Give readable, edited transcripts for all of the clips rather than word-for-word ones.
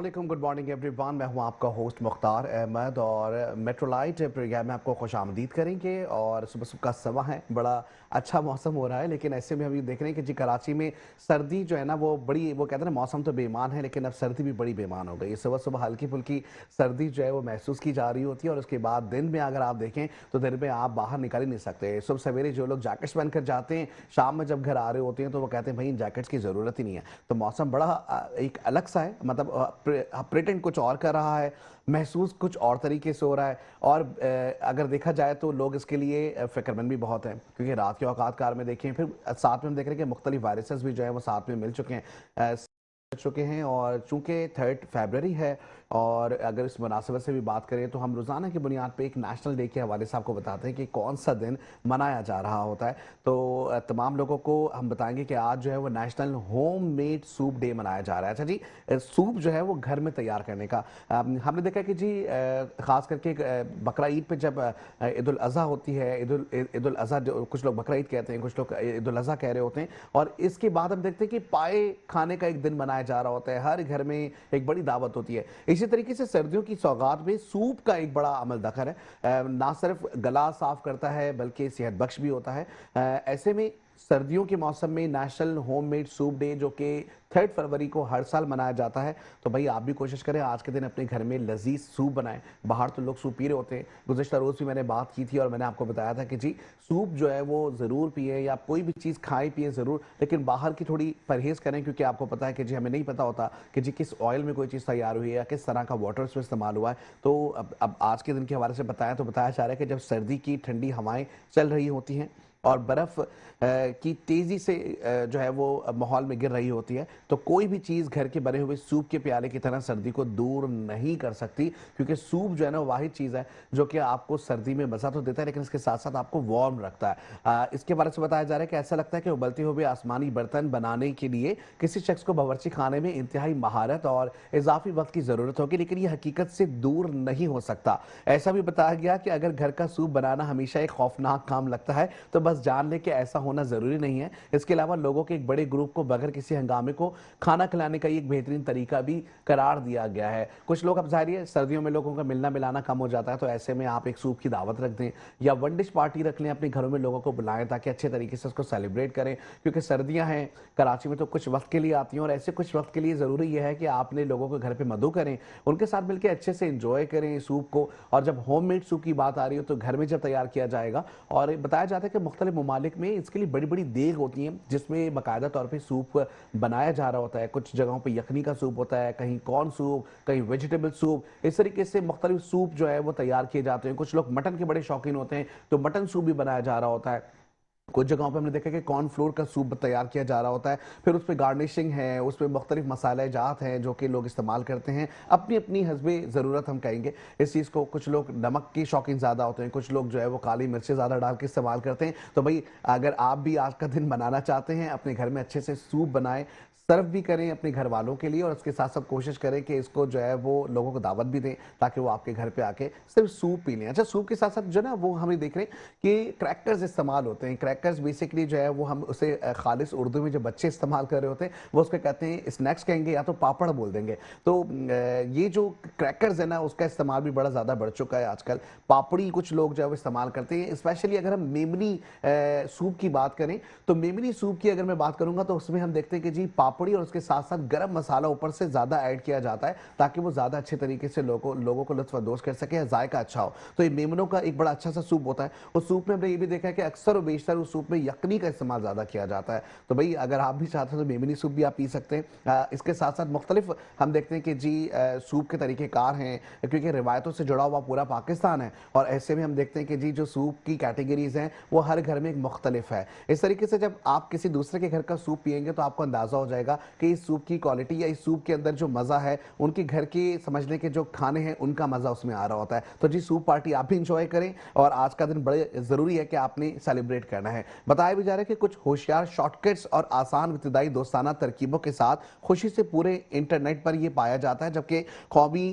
वालेकुम, good morning everyone. मैं हूं आपका होस्ट मुख्तार अहमद और मेट्रोलाइट प्रोग्राम में आपको खुशामदीद करेंगे। और सुबह सुबह का समय है, बड़ा अच्छा मौसम हो रहा है, लेकिन ऐसे में हम ये देख रहे हैं कि जी कराची में सर्दी जो है ना वो बड़ी, वो कहते हैं ना मौसम तो बेईमान है लेकिन अब सर्दी भी बड़ी बेईमान हो गई। सुबह सुबह हल्की फुल्की सर्दी जो है वो महसूस की जा रही होती है और उसके बाद दिन में अगर आप देखें तो दिन में आप बाहर निकल ही नहीं सकते। सुबह सवेरे जो लोग जैकेट्स पहनकर जाते हैं, शाम में जब घर आ रहे होते हैं तो वो कहते हैं भाई इन जैकेट्स की ज़रूरत ही नहीं है। तो मौसम बड़ा एक अलग सा है, मतलब प्रिटेंड कुछ और कर रहा है, महसूस कुछ और तरीके से हो रहा है। और अगर देखा जाए तो लोग इसके लिए फिक्रमंद भी बहुत हैं, क्योंकि रात के औकात कार में देखें, फिर साथ में हम देख रहे हैं कि मुख्तलिफ वायरसेस भी जो है वो साथ में मिल चुके हैं। और चूंकि 3 फरवरी है और अगर इस मुनासिबत से भी बात करें तो हम रोज़ाना की बुनियाद पे एक नेशनल डे के हवाले से आपको बताते हैं कि कौन सा दिन मनाया जा रहा होता है। तो तमाम लोगों को हम बताएंगे कि आज जो है वो national home made soup day मनाया जा रहा है। अच्छा जी, सूप जो है वो घर में तैयार करने का हमने देखा कि जी ख़ास करके बकरा ईद पे जब ईद उल अज़हा होती है, ईद उल अज़हा जो कुछ लोग बकरा ईद कहते हैं, कुछ लोग ईद उल अज़हा कह रहे होते हैं। और इसके बाद हम देखते हैं कि पाए खाने का एक दिन मनाया जा रहा होता है, हर घर में एक बड़ी दावत होती है। इसी तरीके से सर्दियों की सौगात में सूप का एक बड़ा अमल दखल है। ना सिर्फ गला साफ करता है बल्कि सेहत बख्श भी होता है। ऐसे में सर्दियों के मौसम में नेशनल होममेड सूप डे जो कि 3 फरवरी को हर साल मनाया जाता है, तो भाई आप भी कोशिश करें आज के दिन अपने घर में लजीज सूप बनाएं। बाहर तो लोग सूप पी रहे होते हैं, गुज़िश्ता रोज़ भी मैंने बात की थी और मैंने आपको बताया था कि जी सूप जो है वो ज़रूर पिए या कोई भी चीज़ खाएं पिए ज़रूर, लेकिन बाहर की थोड़ी परहेज़ करें, क्योंकि आपको पता है कि जी हमें नहीं पता होता कि जी किस ऑयल में कोई चीज़ तैयार हुई है या किस तरह का वाटर उसमें इस्तेमाल हुआ है। तो अब आज के दिन के हवाले से बताया तो बताया जा रहा है कि जब सर्दी की ठंडी हवाएं चल रही होती हैं और बर्फ़ की तेज़ी से जो है वो माहौल में गिर रही होती है, तो कोई भी चीज़ घर के बने हुए सूप के प्याले की तरह सर्दी को दूर नहीं कर सकती, क्योंकि सूप जो है ना वाहिद चीज़ है जो कि आपको सर्दी में मज़ा तो देता है लेकिन इसके साथ साथ आपको वार्म रखता है। इसके बारे में बताया जा रहा है कि ऐसा लगता है कि उबलते हुए आसमानी बर्तन बनाने के लिए किसी शख्स को बावर्ची खाने में इंतहाई महारत और इजाफी वक्त की ज़रूरत होगी, लेकिन ये हकीकत से दूर नहीं हो सकता। ऐसा भी बताया गया कि अगर घर का सूप बनाना हमेशा एक खौफनाक काम लगता है तो बस जान ले कि ऐसा होना जरूरी नहीं है। इसके अलावा लोगों के एक बड़े ग्रुप को बगैर किसी हंगामे को खाना खिलाने का एक बेहतरीन तरीका भी करार दिया गया है। कुछ लोग, अब जाहिर है सर्दियों में लोगों का मिलना मिलाना कम हो जाता है, तो ऐसे में आप एक सूप की दावत रख दें या वन डिश पार्टी रख लें, अपने घरों में लोगों को बुलाएं ताकि अच्छे तरीके से उसको सेलिब्रेट करें। क्योंकि सर्दियां हैं कराची में तो कुछ वक्त के लिए आती हैं और ऐसे कुछ वक्त के लिए ज़रूरी यह है कि आपने लोगों को घर पर मदू करें, उनके साथ मिलकर अच्छे से इंजॉय करें सूप को। और जब होम मेड सूप की बात आ रही हो तो घर में जब तैयार किया जाएगा, और बताया जाता है कि मुख्तलिफ ममालिक में इसके लिए बड़ी बड़ी देग होती हैं जिसमें बाकायदा तौर पे सूप बनाया जा रहा होता है। कुछ जगहों पे यखनी का सूप होता है, कहीं कॉर्न सूप, कहीं वेजिटेबल सूप, इस तरीके से मुख्तलिफ सूप जो है वो तैयार किए जाते हैं। कुछ लोग मटन के बड़े शौकीन होते हैं तो मटन सूप भी बनाया जा रहा होता है। कुछ जगहों पे हमने देखा कि कॉर्न फ्लोर का सूप तैयार किया जा रहा होता है, फिर उस पर गार्निशिंग है, उस पर मुख्तलिफ मसाले जात हैं जो कि लोग इस्तेमाल करते हैं अपनी अपनी हस्बे ज़रूरत, हम कहेंगे इस चीज़ को। कुछ लोग नमक के शौकीन ज़्यादा होते हैं, कुछ लोग जो है वो काली मिर्चें ज़्यादा डाल के इस्तेमाल करते हैं। तो भाई अगर आप भी आज का दिन बनाना चाहते हैं, अपने घर में अच्छे से सूप बनाएं, सर्व भी करें अपने घर वालों के लिए, और उसके साथ साथ कोशिश करें कि इसको जो है वो लोगों को दावत भी दें ताकि वो आपके घर पे आके सिर्फ सूप पी लें। अच्छा, सूप के साथ साथ जो ना वो हमें देख रहे हैं कि क्रैकर्स इस्तेमाल होते हैं। क्रैकर्स बेसिकली जो है वो हम उसे खालिस उर्दू में जो बच्चे इस्तेमाल कर रहे होते हैं वो उसको कहते हैं स्नैक्स कहेंगे या तो पापड़ बोल देंगे। तो ये जो क्रैकर्स है ना उसका इस्तेमाल भी बड़ा ज़्यादा बढ़ चुका है आजकल। पापड़ी कुछ लोग जो है वो इस्तेमाल करते हैं, स्पेशली अगर हम मेमनी सूप की बात करें तो मेमनी सूप की अगर मैं बात करूंगा तो उसमें हम देखते हैं कि जी पापड़ी और उसके साथ साथ गरम मसाला ऊपर से ज़्यादा ऐड किया जाता है ताकि वो ज़्यादा अच्छे तरीके से लोगों को लुत्फ़अंदोज़ कर सके, जायका अच्छा हो। तो ये मेमनों का एक बड़ा अच्छा सा सूप होता है। उस सूप में हमने ये भी देखा है कि अक्सर और बेशतर उस सूप में यखनी का इस्तेमाल ज़्यादा किया जाता है। तो भाई अगर आप भी चाहते हैं तो मेमनी सूप भी आप पी सकते हैं। इसके साथ साथ मुख्तलिफ हम देखते हैं कि जी सूप के तरीक़ेकार हैं, क्योंकि रिवायतों से जुड़ा हुआ पूरा पाकिस्तान है और ऐसे में हम देखते हैं कि जी जो सूप की कैटेगरीज हैं वो हर घर में एक मुख्तलिफ है। इस तरीके से जब आप किसी दूसरे के घर का सूप पियेंगे तो आपको अंदाज़ा हो जाएगा कि इस सूप की क्वालिटी या इस सूप के अंदर जो मज़ा है, उनके घर के समझने के जो खाने हैं उनका मज़ा उसमें आ रहा होता है। तो जी सूप पार्टी आप भी इंजॉय करें और आज का दिन बड़े ज़रूरी है कि आपने सेलिब्रेट करना है। बताया भी जा रहा है कि कुछ होशियार शॉर्टकट्स और आसान इब्तिदाई दोस्ताना तरकीबों के साथ खुशी से पूरे इंटरनेट पर यह पाया जाता है, जबकि कौमी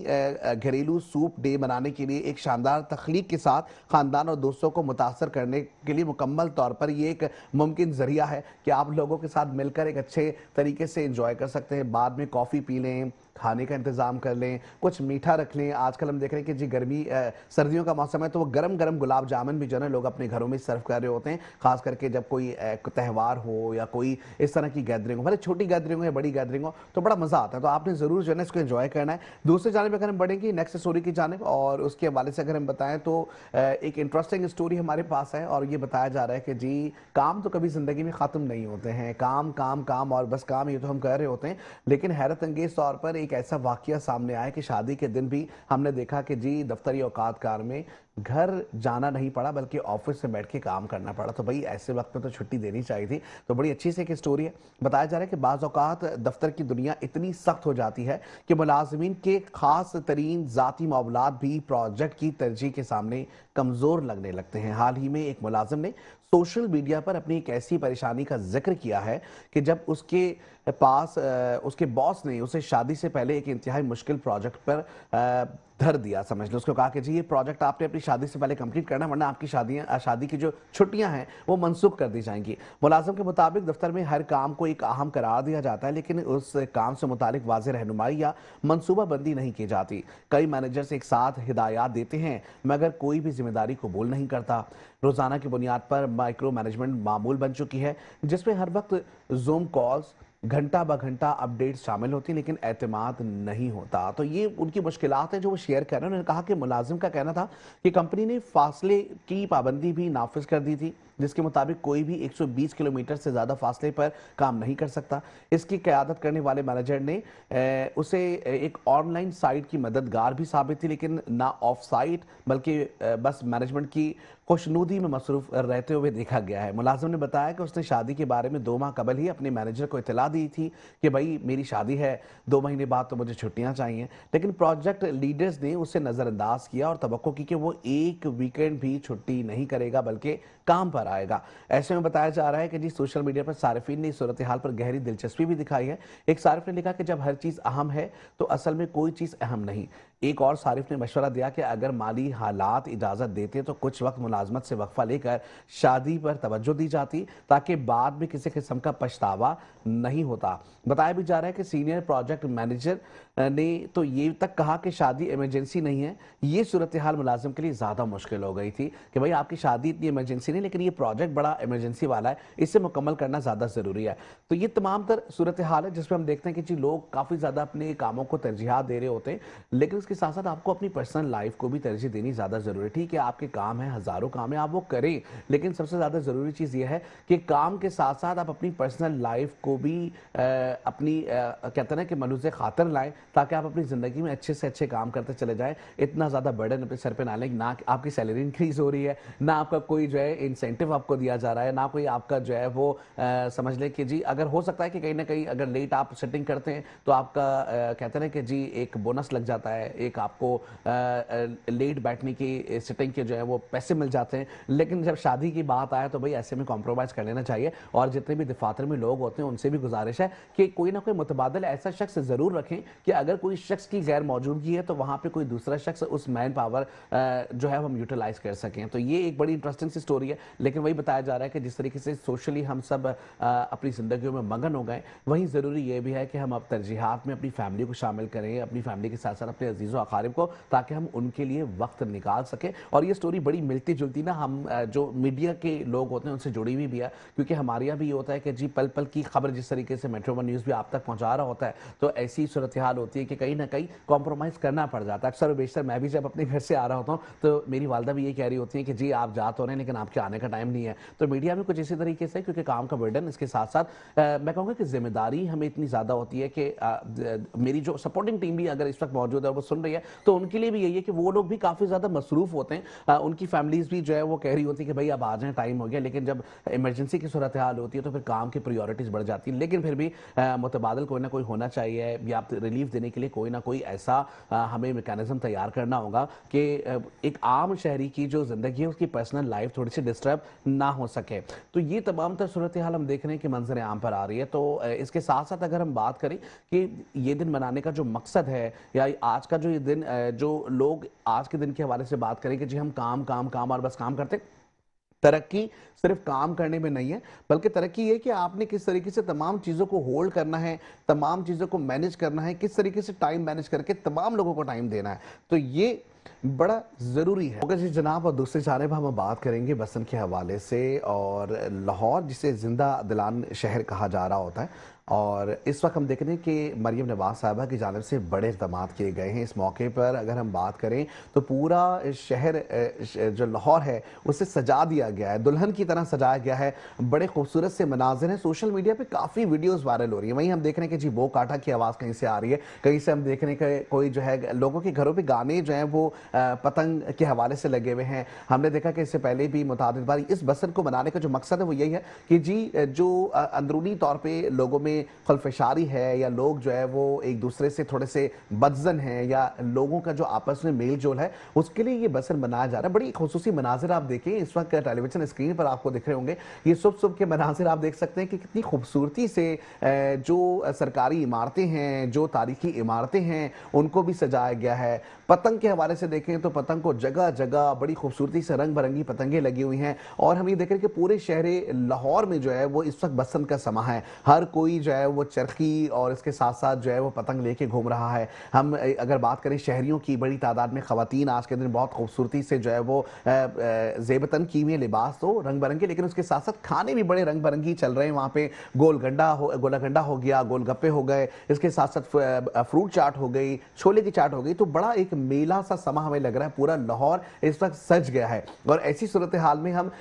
घरेलू सूप डे बनाने के लिए एक शानदार तख्लीक के साथ ख़ानदान और दोस्तों को मुतासर करने के लिए मुकम्मल तौर पर यह एक मुमकिन ज़रिया है कि आप लोगों के साथ मिलकर एक अच्छे तरीके से इंजॉय कर सकते हैं। बाद में कॉफ़ी पी लें, खाने का इंतजाम कर लें, कुछ मीठा रख लें। आजकल हम देख रहे हैं कि जी गर्मी सर्दियों का मौसम है, तो वो गरम गरम गुलाब जामुन भी जो है ना लोग अपने घरों में सर्व कर रहे होते हैं, खास करके जब कोई त्यौहार हो या कोई इस तरह की गैदरिंग हो, भले छोटी गैदरिंग हो या बड़ी गैदरिंग हो, तो बड़ा मजा आता है। तो आपने जरूर जो है ना इसको एंजॉय करना है। दूसरी जानिब अगर हम बढ़ेंगे नेक्स्ट स्टोरी की जानिब, और उसके हवाले से अगर हम बताएं तो एक इंटरेस्टिंग स्टोरी हमारे पास है, और ये बताया जा रहा है कि जी काम तो कभी जिंदगी में खत्म नहीं होते हैं, काम काम काम और बस काम, ये तो हम कर रहे होते हैं। लेकिन हैरत अंगेज तौर पर एक ऐसा वाकया सामने आया कि शादी के दिन भी हमने देखा कि जी दफ्तरी औकात कार में घर जाना नहीं पड़ा, बल्कि ऑफिस में बैठ के काम करना पड़ा। तो भाई ऐसे वक्त में तो छुट्टी देनी चाहिए थी। तो बड़ी अच्छी से एक स्टोरी है। बताया जा रहा है कि बाज़ औक़ात दफ्तर की दुनिया इतनी सख्त हो जाती है कि मुलाजमीन के खास तरीन ज़ाती मामलात भी प्रोजेक्ट की तरजीह के सामने कमज़ोर लगने लगते हैं। हाल ही में एक मुलाजिम ने सोशल मीडिया पर अपनी एक ऐसी परेशानी का जिक्र किया है कि जब उसके पास उसके बॉस ने उसे शादी से पहले एक इंतहाई मुश्किल प्रोजेक्ट पर धर दिया, समझ लो। उसको कहा कि जी ये प्रोजेक्ट आपने अपनी शादी से पहले कंप्लीट करना, वरना आपकी शादी की जो छुट्टियां हैं वो मनसूख कर दी जाएंगी। मुलाजिम के मुताबिक दफ्तर में हर काम को एक अहम करार दिया जाता है, लेकिन उस काम से मुतालिक वाज़ेह रहनुमाई या मनसूबाबंदी नहीं की जाती। कई मैनेजर्स एक साथ हिदायत देते हैं मगर कोई भी जिम्मेदारी कबूल नहीं करता। रोजाना की बुनियाद पर माइक्रो मैनेजमेंट मामूल बन चुकी है, जिसमें हर वक्त जूम कॉल्स, घंटा ब घंटा अपडेट शामिल होती, लेकिन एतमाद नहीं होता। तो ये उनकी मुश्किलात हैं जो वो शेयर कर रहे हैं। उन्होंने कहा कि मुलाजिम का कहना था कि कंपनी ने फासले की पाबंदी भी नाफिज कर दी थी, जिसके मुताबिक कोई भी 120 किलोमीटर से ज्यादा फासले पर काम नहीं कर सकता। इसकी क़यादत करने वाले मैनेजर ने उसे एक ऑनलाइन साइट की मददगार भी साबित थी, लेकिन ना ऑफ साइट बल्कि बस मैनेजमेंट की खुशनुदी में मसरूफ रहते हुए देखा गया है। मुलाजिम ने बताया कि उसने शादी के बारे में 2 माह कबल ही अपने मैनेजर को इतला दी थी कि भाई मेरी शादी है, 2 महीने बाद तो मुझे छुट्टियां चाहिए, लेकिन प्रोजेक्ट लीडर्स ने उसे नजरअंदाज किया और तवक्को की कि वो एक वीकेंड भी छुट्टी नहीं करेगा बल्कि काम पर आएगा। ऐसे में बताया जा रहा है कि जी सोशल मीडिया पर सारिफीन ने इस सूरत हाल पर गहरी दिलचस्पी भी दिखाई है। एक सारिफ ने लिखा कि जब हर चीज अहम है तो असल में कोई चीज अहम नहीं। एक और सारिफ ने मशवरा दिया कि अगर माली हालात इजाजत देते तो कुछ वक्त मुलाजमत से वक्फा लेकर शादी पर तवज्जो दी जाती, ताकि बाद में किसी किस्म का पछतावा नहीं होता। बताया भी जा रहा है कि सीनियर प्रोजेक्ट मैनेजर ने तो ये तक कहा कि शादी इमरजेंसी नहीं है। ये सूरत हाल मुलाजिम के लिए ज्यादा मुश्किल हो गई थी कि भाई आपकी शादी इतनी इमरजेंसी नहीं, लेकिन ये प्रोजेक्ट बड़ा इमरजेंसी वाला है, इसे मुकम्मल करना ज्यादा जरूरी है। तो ये तमाम तर सूरत हाल है जिसमें हम देखते हैं कि जी लोग काफी ज्यादा अपने कामों को तरजीह दे रहे होते हैं, लेकिन उसके साथ साथ आपको अपनी पर्सनल लाइफ को भी तरजीह देनी ज्यादा जरूरी है। ठीक है, आपके काम है, हजारों काम है, आप वो करें, लेकिन सबसे ज्यादा जरूरी चीज ये है कि काम के साथ साथ आप अपनी पर्सनल लाइफ को भी अपनी कहते हैं ना कि मनुज़ खातर लाएं, ताकि आप अपनी जिंदगी में अच्छे से अच्छे काम करते चले जाएं। इतना ज्यादा बर्डन अपने सर पे ना लें, ना आपकी सैलरी इंक्रीज हो रही है, ना आपका कोई जो है इंसेंटिव आपको दिया जा रहा है, ना कोई आपका जो है वो समझ लें कि जी अगर हो सकता है कि कहीं ना कहीं अगर लेट आप सेटिंग करते हैं तो आपका कहते हैं ना कि जी एक बोनस लग जाता है, एक आपको लेट बैठने की सिटिंग के जो है वो पैसे मिल जाते हैं। लेकिन जब शादी की बात आए तो भाई ऐसे में कॉम्प्रोमाइज कर लेना चाहिए। और जितने भी दफातर में लोग होते हैं उनसे भी गुजारिश है कि कोई ना कोई मुतबादल ऐसा शख्स जरूर रखें कि अगर कोई शख्स की गैर मौजूदगी है तो वहां पे कोई दूसरा शख्स उस मैन पावर जो है हम यूटिलाइज कर सकें। तो ये एक बड़ी इंटरेस्टिंग सी स्टोरी है। लेकिन वही बताया जा रहा है कि जिस तरीके से सोशली हम सब अपनी जिंदगियों में मगन हो गए, वहीं जरूरी ये भी है कि हम अब तरजीहात में अपनी फैमिली को शामिल करें, अपनी फैमिली के साथ साथ अपने अजीज़ व अकारिब को, ताकि हम उनके लिए वक्त निकाल सकें। और ये स्टोरी बड़ी मिलती जुलती ना हम जो मीडिया के लोग होते हैं उनसे जुड़ी हुई भी है, क्योंकि हमारे यहाँ भी ये होता है कि जी पल पल की खबर जिस तरीके से मेट्रो वन न्यूज़ भी आप तक पहुंचा रहा होता है, तो ऐसी सूरत हाल होती है कि कहीं ना कहीं कॉम्प्रोमाइज़ करना पड़ जाता है। अक्सर बेशतर मैं भी जब अपने घर से आ रहा होता हूँ तो मेरी वालदा भी ये कह रही होती है कि जी आप जा तो रहे हैं लेकिन आपके आने का टाइम नहीं है। तो मीडिया में कुछ इसी तरीके से, क्योंकि काम का बर्डन, इसके साथ साथ मैं कहूँगा कि जिम्मेदारी हमें इतनी ज़्यादा होती है कि मेरी जो सपोर्टिंग टीम भी अगर इस वक्त मौजूद है और वो सुन रही है तो उनके लिए भी यही है कि वो लोग भी काफ़ी ज़्यादा मसरूफ़ होते हैं। उनकी फैमिलीज़ भी जो है वो कह रही होती है कि भाई अब आ जाएं, टाइम हो गया। लेकिन जब इमरजेंसी की सूरत हाल होती है तो फिर काम की प्रायोरिटीज़ बढ़ जाती है। लेकिन फिर भी मुतबादल कोई ना कोई होना चाहिए, या रिलीफ देने के लिए कोई ना कोई ऐसा हमें मैकेनिज्म तैयार करना होगा कि एक आम शहरी की जो ज़िंदगी है उसकी पर्सनल लाइफ थोड़ी सी डिस्टर्ब ना हो सके। तो ये तमाम तर सूरत हाल हम देख रहे हैं कि मंजर आम पर आ रही है। तो इसके साथ साथ अगर हम बात करें कि ये दिन मनाने का जो मकसद है, या आज का जो ये दिन, जो लोग आज के दिन के हवाले से बात करें कि जी हम काम काम काम और बस काम करते, तरक्की सिर्फ काम करने में नहीं है, बल्कि तरक्की ये कि आपने किस तरीके से तमाम चीज़ों को होल्ड करना है, तमाम चीज़ों को मैनेज करना है, किस तरीके से टाइम मैनेज करके तमाम लोगों को टाइम देना है। तो ये बड़ा ज़रूरी है। मगर जी जनाब, और दूसरी जानिब हम बात करेंगे बसंत के हवाले से, और लाहौर जिसे ज़िंदा दिलान शहर कहा जा रहा होता है, और इस वक्त हम देख रहे हैं कि मरियम नवाज साहबा की जानिब से बड़े इक़दामात किए गए हैं। इस मौके पर अगर हम बात करें तो पूरा शहर जो लाहौर है उसे सजा दिया गया है, दुल्हन की तरह सजाया गया है। बड़े खूबसूरत से मनाजिर हैं, सोशल मीडिया पे काफ़ी वीडियोस वायरल हो रही है। वहीं हम देख रहे हैं कि जी बो काटा की आवाज़ कहीं से आ रही है, कहीं से हम देख रहे हैं कि कोई जो है लोगों के घरों पर गाने जो हैं वो पतंग के हवाले से लगे हुए हैं। हमने देखा कि इससे पहले भी मुतादिद बार इस बसंत को मनाने का जो मकसद है वो यही है कि जी जो अंदरूनी तौर पर लोगों में खलफशारी है, या लोग जो है वो एक दूसरे से थोड़े से बदजन हैं, या लोगों का जो आपस में मेल जोल है, उसके लिए ये बसंत मनाया जा रहा है। बड़ी खुसूसी मनाजिर आप देखें, इस वक्त टेलीविजन स्क्रीन पर आपको दिख रहे होंगे, ये सुबह सुबह के मनाजिर आप देख सकते हैं कि कितनी खूबसूरती से जो सरकारी इमारतें हैं, जो तारीखी इमारतें हैं, उनको भी सजाया गया है। पतंग के हवाले से देखें तो पतंग को जगह जगह बड़ी खूबसूरती से रंग बिरंगी पतंगे लगी हुई हैं, और हम ये देख रहे हैं कि पूरे शहर लाहौर में जो है वो इस वक्त बसंत का समा है। हर कोई जो है वो चरखी और इसके साथ साथ जो है वो पतंग लेके घूम रहा है। हम अगर बात करें शहरियों की, बड़ी तादाद में खवातीन आज के दिन बहुत खूबसूरती से जो है वो ज़ेबतन की हुई लिबास तो रंग बिरंगे, लेकिन उसके साथ साथ खाने भी बड़े रंग बिरंगी चल रहे हैं। वहाँ पे गोलगंडा हो गया, गोलगप्पे हो गए, इसके साथ साथ फ्रूट चाट हो गई, छोले की चाट हो गई। तो बड़ा एक मेला सा समा हमें लग रहा है, पूरा लाहौर इस वक्त सज गया है। और ऐसी सूरत हाल में हम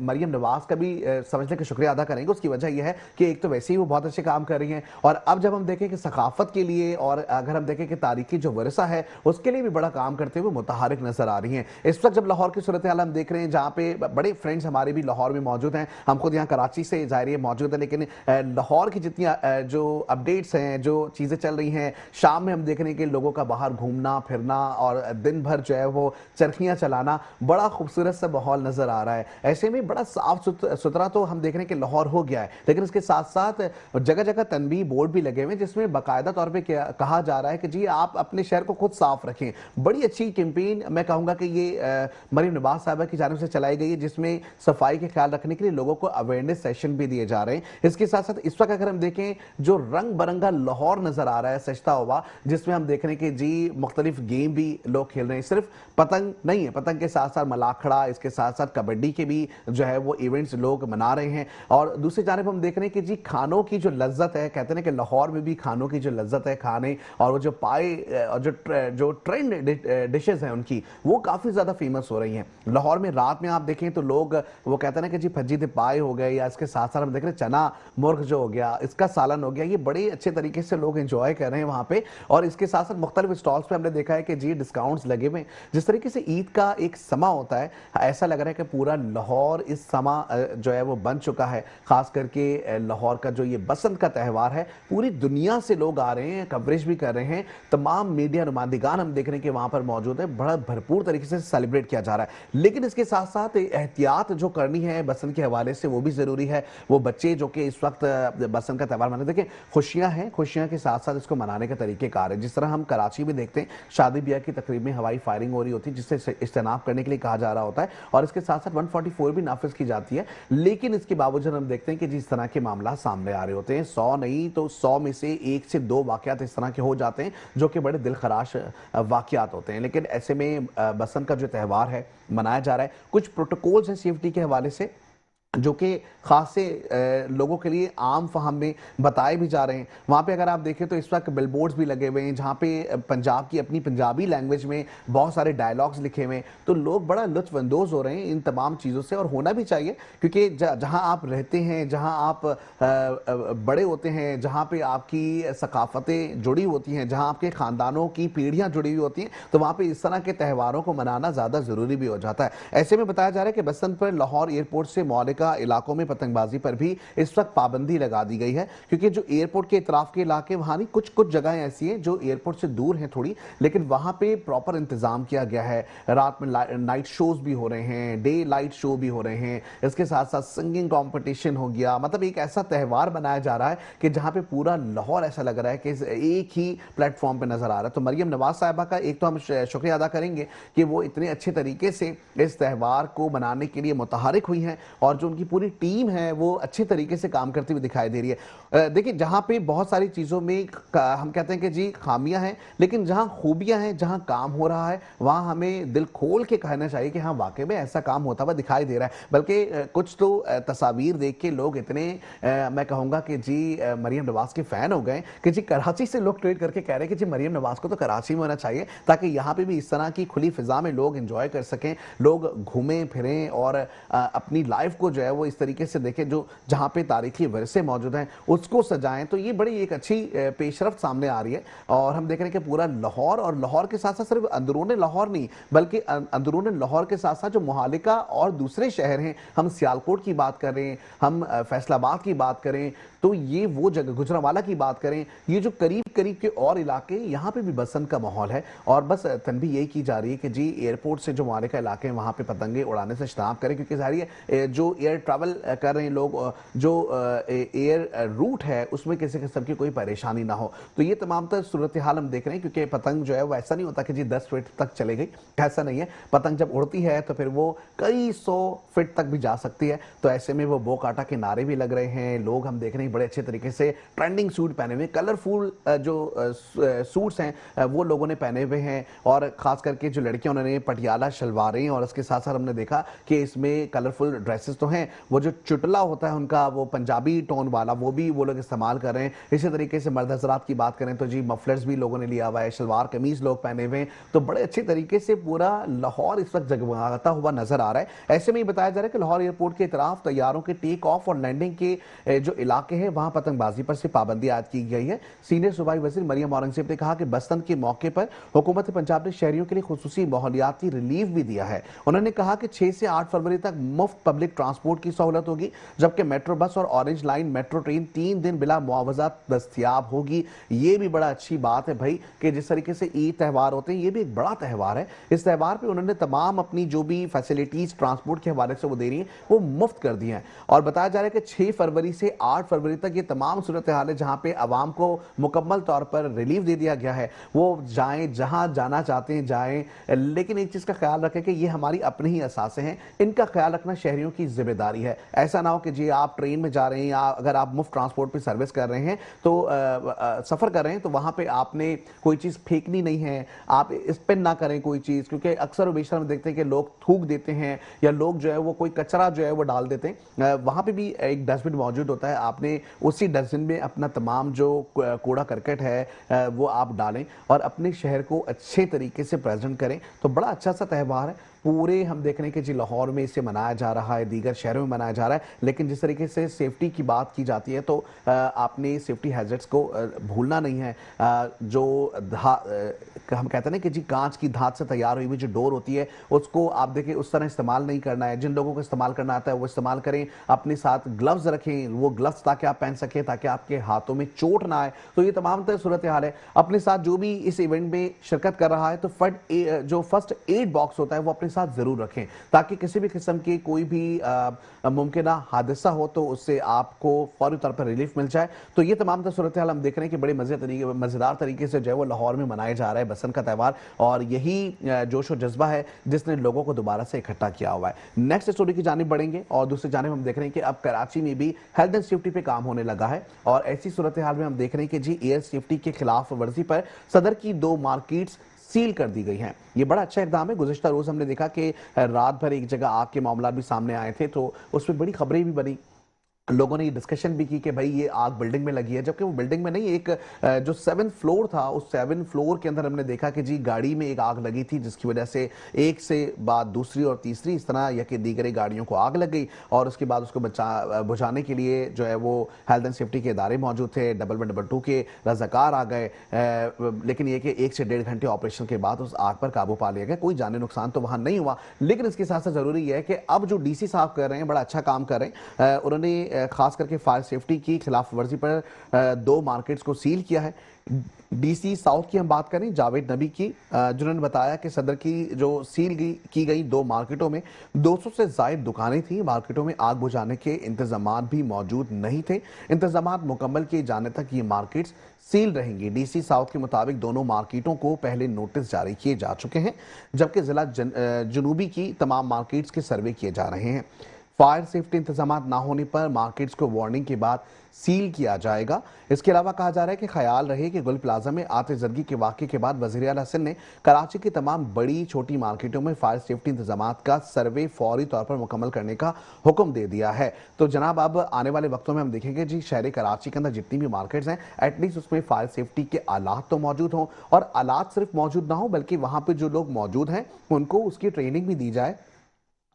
मरियम नवाज का भी समझने का शुक्रिया अदा करेंगे। उसकी वजह यह है कि एक तो वैसे ही वो बहुत अच्छे काम कर रही हैं, और अब जब हम देखें कि सकाफत के लिए, और अगर हम देखें कि तारीखी जो वरसा है उसके लिए भी बड़ा काम करते हुए मुतहरिक नजर आ रही हैं। इस वक्त जब लाहौर की सूरत हाल हम देख रहे हैं, जहाँ पे बड़े फ्रेंड्स हमारे भी लाहौर में मौजूद हैं, हम खुद यहाँ कराची से ज़ाहिर मौजूद है, लेकिन लाहौर की जितनी जो अपडेट्स हैं, जो चीज़ें चल रही हैं, शाम में हम देख रहे हैं कि लोगों का बाहर घूमना फिरना और दिन भर जो है वो चरखियाँ चलाना, बड़ा खूबसूरत सा माहौल नजर आ रहा है। ऐसे में बड़ा साफ सुथरा तो हम देख रहे हैं कि लाहौर हो गया है, लेकिन इसके साथ साथ जगह जगह तनबीह बोर्ड भी लगे हुए हैं, जिसमें बाकायदा तौर पे कहा जा रहा है कि जी आप अपने शहर को खुद साफ रखें। बड़ी अच्छी कैंपेन मैं कहूँगा कि ये मरियम नवाज साहबा की जानिब से चलाई गई है, जिसमें सफाई के ख्याल रखने के लिए लोगों को अवेयरनेस सेशन भी दिए जा रहे हैं। इसके साथ साथ इस वक्त अगर हम देखें, जो रंग बिरंगा लाहौर नजर आ रहा है सजता हुआ, जिसमें हम देख रहे हैं कि जी मुख्तलिफ गेम भी लोग खेल रहे हैं। सिर्फ पतंग नहीं है, पतंग के साथ साथ मलाखड़ा, इसके साथ साथ कबड्डी के भी जो है वो इवेंट्स लोग मना रहे हैं। और दूसरी जानिब हम देख रहे हैं कि जी खानों की जो लज्जत है, कहते हैं कि लाहौर में भी खानों की जो लज्जत है, खाने और वो जो पाए और जो ट्रेंड डिशेस हैं उनकी, वो काफ़ी ज़्यादा फेमस हो रही हैं। लाहौर में रात में आप देखें तो लोग वो कहते हैं कि जी भज्जी दे पाए हो गए, या इसके साथ साथ हम देख रहे हैं चना मुर्ग जो हो गया, इसका सालन हो गया, ये बड़े अच्छे तरीके से लोग एंजॉय कर रहे हैं वहाँ पे। और इसके साथ साथ मुख्तलिफ स्टॉल्स पे हमने देखा है कि जी डिस्काउंट्स लगे हुए हैं। जिस तरीके से ईद का एक समा होता है, ऐसा लग रहा है कि पूरा लाहौर इस समा जो है वो बन चुका है। खास करके लाहौर का जो ये बसंत का त्यौहार है, पूरी दुनिया से लोग आ रहे हैं, कवरेज भी कर रहे हैं। तमाम मीडिया नुमाइंदगान हम देख रहे हैं कि वहां पर मौजूद है, बड़ा भरपूर तरीके से सेलिब्रेट किया जा रहा है। लेकिन इसके साथ साथ एहतियात जो करनी है बसंत के हवाले से, वो भी जरूरी है। वो बच्चे जो कि इस वक्त बसंत का त्यौहार मनाते, देखें खुशियां हैं, खुशियां के साथ साथ इसको मनाने का तरीकेकार है। जिस तरह हम कराची में देखते हैं, शादी ब्याह की तकरीब में हवाई फायरिंग हो रही होती है, जिससे इज्तनाब करने के लिए कहा जा रहा होता है, और इसके साथ साथ 144 भी नाफिज की जाती है। लेकिन इसके बावजूद हम देखते हैं कि जिस तरह के मामला सामने आ रहे होते हैं, 100 नहीं तो 100 में से 1 से 2 वाकयात इस तरह के हो जाते हैं जो कि बड़े दिलखराश वाकयात होते हैं। लेकिन ऐसे में बसंत का जो त्यौहार है मनाया जा रहा है, कुछ प्रोटोकॉल्स हैं सेफ्टी के हवाले से जो कि खासे लोगों के लिए आम फहम में बताए भी जा रहे हैं। वहाँ पे अगर आप देखें तो इस वक्त बिलबोर्ड्स भी लगे हुए हैं, जहाँ पे पंजाब की अपनी पंजाबी लैंग्वेज में बहुत सारे डायलॉग्स लिखे हुए हैं। तो लोग बड़ा लुत्फानंदोज हो रहे हैं इन तमाम चीज़ों से, और होना भी चाहिए, क्योंकि जहाँ आप रहते हैं, जहाँ आप बड़े होते हैं, जहाँ पे आपकी सकाफतें जुड़ी होती हैं, जहाँ आपके ख़ानदानों की पीढ़ियाँ जुड़ी हुई होती हैं, तो वहाँ पर इस तरह के त्यौहारों को मनाना ज़्यादा ज़रूरी भी हो जाता है। ऐसे में बताया जा रहा है कि बसंत पर लाहौर एयरपोर्ट से मौलिका मुतल्लिका इलाकों में पतंगबाजी पर भी इस वक्त पाबंदी लगा दी गई है, क्योंकि जो एयरपोर्ट के इतराफ के इलाके वहां नहीं, कुछ कुछ जगह ऐसी हैं जो एयरपोर्ट से दूर हैं थोड़ी, लेकिन वहां पे प्रॉपर इंतजाम किया गया है। रात में नाइट शोज भी हो रहे हैं, डे लाइट शो भी हो रहे हैं, इसके साथ साथ सिंगिंग कंपटीशन हो गया। मतलब एक ऐसा त्यौहार बनाया जा रहा है कि जहां पे पूरा लाहौर ऐसा लग रहा है कि एक ही प्लेटफॉर्म पे नजर आ रहा है। तो मरियम नवाज साहिबा का एक तो हम शुक्रिया अदा करेंगे कि वो इतने अच्छे तरीके से इस त्यौहार को मनाने के लिए मुतहरिक हुई हैं, और जो उनकी पूरी टीम है वो अच्छे तरीके से काम करती हुई दिखाई दे रही है। देखिए, जहां पे बहुत सारी चीजों में हम कहते हैं कि जी खामियां हैं, लेकिन जहां खूबियां हैं, जहां काम हो रहा है, वहां हमें दिल खोल के कहना चाहिए कि हाँ, वाकई में ऐसा काम होता हुआ दिखाई दे रहा है। बल्कि कुछ तो तस्वीर देख के लोग इतने मैं कहूंगा कि जी मरियम नवाज के फैन हो गए कि जी कराची से लोग ट्वीट करके कह रहे हैं कि जी मरियम नवाज को तो कराची में होना चाहिए, ताकि यहाँ पे भी इस तरह की खुली फिजा में लोग एंजॉय कर सकें, लोग घूमें फिरें और अपनी लाइफ को जो है वो इस तरीके से देखें, जो जहाँ पे तारीखी वरसे मौजूद हैं उसको सजाएं। तो ये बड़ी एक अच्छी पेशरफ्त सामने आ रही है। और हम देख रहे हैं कि पूरा लाहौर, और लाहौर के साथ साथ सिर्फ अंदरून लाहौर नहीं, बल्कि अंदरून लाहौर के साथ साथ जो मुहालिका और दूसरे शहर हैं, हम सियालकोट की बात कर रहे हैं, हम फैसलाबाद की बात करें, तो ये वो जगह, गुजरांवाला की बात करें, ये जो करीब करीब के और इलाके, यहाँ पे भी बसंत का माहौल है। और बस तनबीह यही की जा रही है कि जी एयरपोर्ट से जो मुहालिका इलाके हैं वहाँ पे पतंगे उड़ाने से इज्तनाब करें, क्योंकि जाहिर है जो एयर ट्रैवल कर रहे हैं लोग, जो एयर रूट है उसमें किसी किस्म की कोई परेशानी ना हो। तो ये तमाम तर सूरत हाल हम देख रहे हैं, क्योंकि पतंग जो है वो ऐसा नहीं होता कि जी 10 फीट तक चले गई, ऐसा नहीं है। पतंग जब उड़ती है तो फिर वो कई 100 फीट तक भी जा सकती है। तो ऐसे में वो बो काटा के नारे भी लग रहे हैं, लोग हम देख रहे हैं बड़े अच्छे तरीके से ट्रेंडिंग सूट पहने हुए, कलरफुल जो सूट्स हैं वो लोगों ने पहने हुए हैं, और खास करके जो लड़कियां उन्होंने पटियाला शलवारें, और उसके साथ साथ हमने देखा कि इसमें कलरफुल ड्रेसेस तो हैं, वो जो चुटला होता है उनका वो पंजाबी टोन वाला वो भी वो लोग इस्तेमाल कर रहे हैं। इसी तरीके से मर्द हजरात की बात करें तो जी मफलर्स भी लोगों ने लिया हुआ है, शलवार कमीज लोग पहने हुए हैं। तो बड़े अच्छे तरीके से पूरा लाहौर इस वक्त जगमगाता हुआ नजर आ रहा है। ऐसे में ये बताया जा रहा है कि लाहौर एयरपोर्ट के तरफ तैयारों के टेक ऑफ और लैंडिंग के जो इलाके हैं वहां पतंगबाजी पर से पाबंदी आयद की गई है। सीनियर सूबाई वजीर मरियम औरंगजेब ने कहा कि बसंत के मौके पर हुकूमत पंजाब ने शहरियों के लिए खुसूसी माहौलियाती रिलीफ भी दिया है। उन्होंने कहा कि 6 से 8 फरवरी तक मुफ्त पब्लिक ट्रांसपोर्ट की सहूलत होगी, जबकि मेट्रो बस और ऑरेंज लाइन मेट्रो ट्रेन 3 दिन बिला मुआवजा दस्तयाब होगी। ये भी बड़ा अच्छी बात है भाई कि जिस तरीके से ईद त्यौहार होते हैं, ये भी एक बड़ा त्यौहार है। इस त्यौहार पे उन्होंने तमाम अपनी जो भी फैसिलिटीज ट्रांसपोर्ट के हवाले से वो दे रही हैं वो मुफ्त कर दी हैं। और बताया जा रहा है कि 6 फरवरी से 8 फरवरी तक ये तमाम सूरत हाल है जहां पे आवाम को मुकम्मल तौर पर रिलीफ दे दिया गया है, वो जाएं जहां जाना चाहते हैं जाएं। लेकिन एक चीज का ख्याल रखें कि ये हमारी अपनी ही असासे हैं, इनका ख्याल रखना शहरियों की जिम्मेदारी है। ऐसा ना हो कि जी आप ट्रेन में जा रहे हैं या अगर आप मुफ्त ट्रांसपोर्ट पे सर्विस कर रहे हैं तो सफर कर रहे हैं तो वहां पे आपने कोई चीज फेंकनी नहीं है, आप स्पिन ना करें कोई चीज, क्योंकि अक्सर बेशतर हम देखते हैं कि लोग थूक देते हैं या लोग जो है वो कोई कचरा जो है वो डाल देते हैं। वहां पे भी एक डस्टबिन मौजूद होता है, आपने उसी डस्टबिन में अपना तमाम जो कूड़ा करकट है वो आप डालें और अपने शहर को अच्छे तरीके से प्रेजेंट करें। तो बड़ा अच्छा सा त्यौहार है, पूरे हम देख रहे हैं कि जी लाहौर में इसे मनाया जा रहा है, दीगर शहरों में मनाया जा रहा है, लेकिन जिस तरीके से सेफ्टी की बात की जाती है तो आपने सेफ्टी हैजर्ड्स को भूलना नहीं है। जो हम कहते हैं ना कि जी कांच की धात से तैयार हुई हुई जो डोर होती है उसको आप देखिए उस तरह इस्तेमाल नहीं करना है। जिन लोगों को इस्तेमाल करना आता है वो इस्तेमाल करें, अपने साथ ग्लव्स रखें, वो ग्लव्स ताकि आप पहन सकें ताकि आपके हाथों में चोट ना आए। तो ये तमाम तरह सूरत हाल है। अपने साथ जो भी इस इवेंट में शिरकत कर रहा है तो जो फर्स्ट एड बॉक्स होता है वो अपने साथ जरूर रखें ताकि किसी भी किस्म की कोई भी मुमकिन हादसा हो तो उससे आपको फौरी तौर पर रिलीफ मिल जाए। तो ये तमाम तरह सूरत हाल हम देख रहे हैं कि बड़े मजेदार तरीके से जो है वो लाहौर में मनाया जा रहा है बसंत का त्यौहार, और यही जोश और जज्बा है जिसने लोगों को दोबारा से इकट्ठा किया हुआ है। नेक्स्ट स्टोरी की जानिब बढ़ेंगे और दूसरी जानिब हम देख रहे हैं कि अब कराची में भी हेल्थ एंड सेफ्टी पे काम होने लगा है, और ऐसी सूरत हाल में हम देख रहे हैं कि जी एयर सेफ्टी के खिलाफ वर्जी पर सदर की 2 मार्केट्स सील कर दी गई हैं। ये बड़ा अच्छा इकदाम है। गुज़िश्ता रोज हमने देखा कि रात भर एक जगह आग के मामला भी सामने आए थे तो उसमें बड़ी खबरें भी बनी। लोगों ने ये डिस्कशन भी की कि भाई ये आग बिल्डिंग में लगी है, जबकि वो बिल्डिंग में नहीं, एक जो 7th फ्लोर था, उस 7th फ्लोर के अंदर हमने देखा कि जी गाड़ी में एक आग लगी थी, जिसकी वजह से एक से बाद दूसरी और तीसरी इस तरह या कि दीगरे गाड़ियों को आग लग गई। और उसके बाद उसको बुझाने के लिए जो है वो हेल्थ एंड सेफ्टी के इदारे मौजूद थे, डबल 2 के रजाकार आ गए, लेकिन ये कि 1 से 1.5 घंटे ऑपरेशन के बाद उस आग पर काबू पा लिया गया। कोई जानी नुकसान तो वहां नहीं हुआ, लेकिन इसके साथ साथ जरूरी है कि अब जो डीसी साहब कर रहे हैं, बड़ा अच्छा काम कर रहे हैं। उन्होंने खास करके फायर सेफ्टी की खिलाफ वर्जी पर 2 मार्केट्स को सील किया है। डीसी साउथ की हम बात करें जावेद नबी की, जिन्होंने बताया कि सदर की जो सील की गई 2 मार्केटों में 200 से ज्यादा दुकानें थी। मार्केटों में आग बुझाने के इंतजाम भी मौजूद नहीं थे। इंतजाम मुकम्मल किए जाने तक ये मार्केट्स सील रहेंगी। डीसी साउथ के मुताबिक दोनों मार्केटों को पहले नोटिस जारी किए जा चुके हैं, जबकि जिला जनूबी की तमाम मार्केट्स के सर्वे किए जा रहे हैं। फायर सेफ्टी इंतजाम ना होने पर मार्केट्स को वार्निंग के बाद सील किया जाएगा। इसके अलावा कहा जा रहा है कि ख्याल रहे कि गुल प्लाजा में आतिशबाजी के वाक़े के बाद वज़ीर आला सिंध ने कराची की तमाम बड़ी छोटी मार्केटों में फायर सेफ्टी इंतजाम का सर्वे फौरी तौर पर मुकम्मल करने का हुक्म दे दिया है। तो जनाब अब आने वाले वक्तों में हम देखेंगे जी शहर कराची के अंदर जितनी भी मार्केट्स हैं, एटलीस्ट उसमें फायर सेफ्टी के आलात तो मौजूद हों, और आलात सिर्फ मौजूद ना हो बल्कि वहां पर जो लोग मौजूद हैं उनको उसकी ट्रेनिंग भी दी जाए,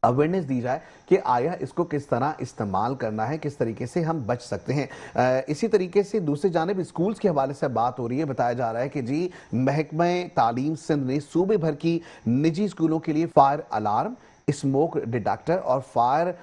अवेयरनेस दी जाए कि आया इसको किस तरह इस्तेमाल करना है, किस तरीके से हम बच सकते हैं। इसी तरीके से दूसरी जानिब स्कूल्स के हवाले से बात हो रही है। बताया जा रहा है कि जी महकमा तालीम सिंध ने सूबे भर की निजी स्कूलों के लिए फायर अलार्म, स्मोक डिटेक्टर और फायर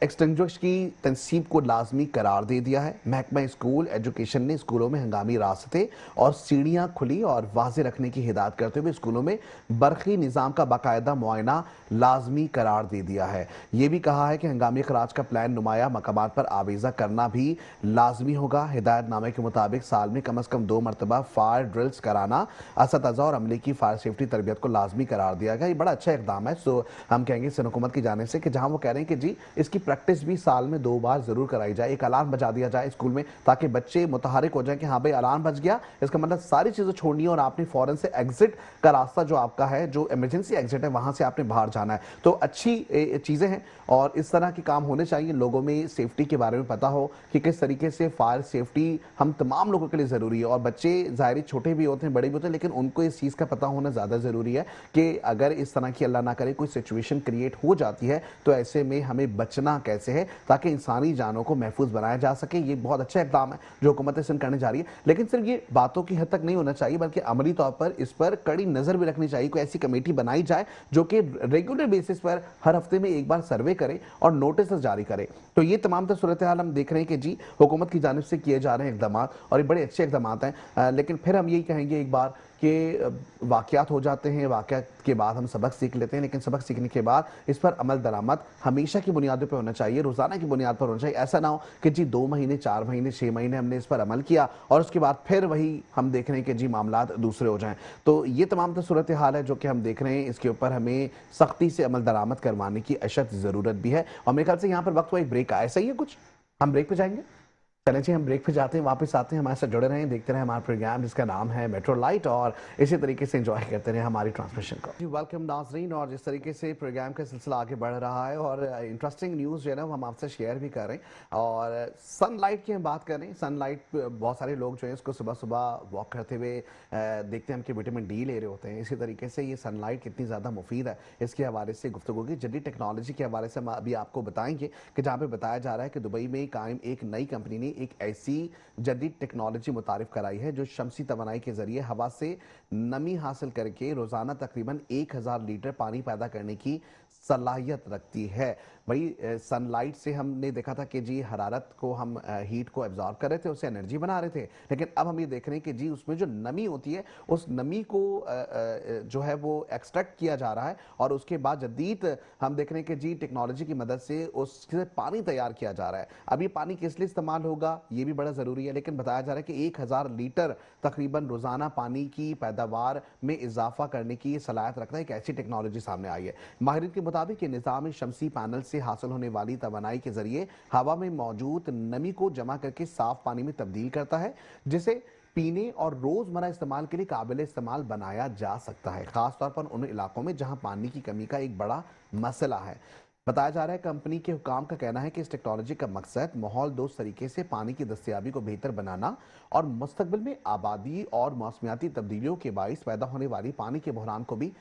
एक्सटिंग्विश की तनसीब को लाजमी करार दे दिया है। महकमा स्कूल एजुकेशन ने स्कूलों में हंगामी रास्ते और सीढ़ियां खुली और वाजे रखने की हिदायत करते हुए स्कूलों में बरक़ी निज़ाम का बाकायदा मुआयना लाजमी करार दे दिया है। यह भी कहा है कि हंगामी खराज का प्लान नुमाया मकामात पर आवेजा करना भी लाजमी होगा। हिदायतनामे के मुताबिक साल में कम अज़ कम 2 मरतबा फायर ड्रिल्स कराना, असतज़ा और अमले की फायर सेफ्टी तरबियत को लाजमी करार दिया गया। ये बड़ा अच्छा इकदाम है। सो हम कहेंगे सिंध हुकूमत की जाने से कि जहां वो कह रहे हैं कि जी इसकी प्रैक्टिस भी साल में 2 बार जरूर कराई जाए, एक अलार्म बजा दिया जाए स्कूल में, ताकि बच्चे मुतहरिक हो जाए कि हाँ भाई अलार्म बज गया, इसका मतलब सारी चीजें छोड़नी है और आपने फौरन से एग्जिट का रास्ता जो आपका है, जो इमरजेंसी एग्जिट है, वहां से आपने बाहर जाना है। तो अच्छी चीजें हैं और इस तरह के काम होने चाहिए। लोगों में सेफ्टी के बारे में पता हो कि किस तरीके से फायर सेफ्टी हम तमाम लोगों के लिए जरूरी है। और बच्चे जाहिर छोटे भी होते हैं, बड़े भी होते हैं, लेकिन उनको इस चीज का पता होना ज्यादा जरूरी है कि अगर इस तरह की अल्लाह ना करे कोई सिचुएशन क्रिएट हो जाती है तो ऐसे में हमें बचना कैसे है ताकि इंसानी जानों को महफूज बनाया जा सके। ये बहुत अच्छा इक़दाम है जो हुकूमत सिंध करने जा रही है, लेकिन सिर्फ ये बातों की हद तक नहीं होना चाहिए बल्कि अमली तौर पर इस पर कड़ी नजर भी रखनी चाहिए। कोई ऐसी कमेटी बनाई जाए जो कि रेगुलर बेसिस पर हर हफ्ते में एक बार सर्वे करे और नोटिस जारी करे। तो ये तमाम सूरत हाल हम देख रहे हैं कि जी हुकूमत की जानिब से किए जा रहे हैं इकदाम और ये बड़े अच्छे इकदाम हैं। लेकिन फिर हम यही कहेंगे एक बार कि वाक़यात हो जाते हैं, वाक़यात के बाद हम सबक सीख लेते हैं, लेकिन सबक सीखने के बाद इस पर अमल दरामद हमेशा की बुनियादों पे होना चाहिए, रोज़ाना की बुनियाद पर होना चाहिए। ऐसा ना हो कि जी 2 महीने, 4 महीने, 6 महीने हमने इस पर अमल किया और उसके बाद फिर वही हम देख रहे हैं कि जी मामलात दूसरे हो जाएं। तो ये तमाम तो सूरत हाल है जो कि हम देख रहे हैं, इसके ऊपर हमें सख्ती से अमल दरामद करवाने की अशद ज़रूरत भी है। और मेरे ख्याल से यहाँ पर वक्त हुआ एक ब्रेक आया, सही है कुछ हम ब्रेक पर जाएंगे। चलें जी हम ब्रेक पे जाते हैं, वापस आते हैं, हमारे साथ जुड़े रहें, देखते रहें हमारा प्रोग्राम जिसका नाम है मेट्रो लाइट और इसी तरीके से एंजॉय करते रहें हमारी ट्रांसमिशन को। जी वेलकम नाजरीन, और जिस तरीके से प्रोग्राम का सिलसिला आगे बढ़ रहा है और इंटरेस्टिंग न्यूज़ जो है ना हम आपसे शेयर भी कर रहे हैं। और सनलाइट की हम बात कर रहे हैं। सनलाइट बहुत सारे लोग जो है इसको सुबह सुबह वॉक करते हुए देखते हैं, हम कि विटामिन डी ले रहे होते हैं। इसी तरीके से ये सनलाइट कितनी ज़्यादा मुफीद है इसके हवाले से गुफ्तगू की। जदीद टेक्नोलॉजी के हवाले से हम अभी आपको बताएंगे कि जहाँ पर बताया जा रहा है कि दुबई में कायम एक नई कंपनी ने एक ऐसी जदीद टेक्नोलॉजी मुतारिफ कराई है जो शमसी तवानाई के जरिए हवा से नमी हासिल करके रोजाना तकरीबन 1000 लीटर पानी पैदा करने की सलाहियत रखती है। भाई सनलाइट से हमने देखा था कि जी हरारत को हम हीट को एब्जॉर्ब कर रहे थे, उससे एनर्जी बना रहे थे, लेकिन अब हम ये देख रहे हैं कि जी उसमें जो नमी होती है उस नमी को जो है वो एक्सट्रैक्ट किया जा रहा है और उसके बाद जदीद हम देख रहे हैं कि जी टेक्नोलॉजी की मदद से उससे पानी तैयार किया जा रहा है। अब ये पानी किस लिए इस्तेमाल होगा ये भी बड़ा ज़रूरी है, लेकिन बताया जा रहा है कि 1000 लीटर तकरीबन रोज़ाना पानी की पैदावार में इजाफा करने की सलाहियत रखता है। एक ऐसी टेक्नोलॉजी सामने आई है। माहिरीन के मुताबिक ये निज़ाम शमसी पैनल से हासिल होने वाली तवानाई के जरिए हवा में मौजूद नमी को जमा करके साफ पानी में तब्दील करता है, जिसे पीने और रोजमर्रा इस्तेमाल के लिए काबिल इस्तेमाल बनाया जा सकता है, खासतौर पर उन इलाकों में जहां पानी की कमी का एक बड़ा मसला है। बताया जा रहा है कंपनी के हुकाम का कहना है कि इस टेक्नोलॉजी का मकसद माहौल दोस्त तरीके से पानी की दस्तयाबी को बेहतर बनाना और मुस्तकबिल में आबादी और मौसमियाती तब्दीलियों के बाइस पैदा होने वाली पानी के बहरान को भी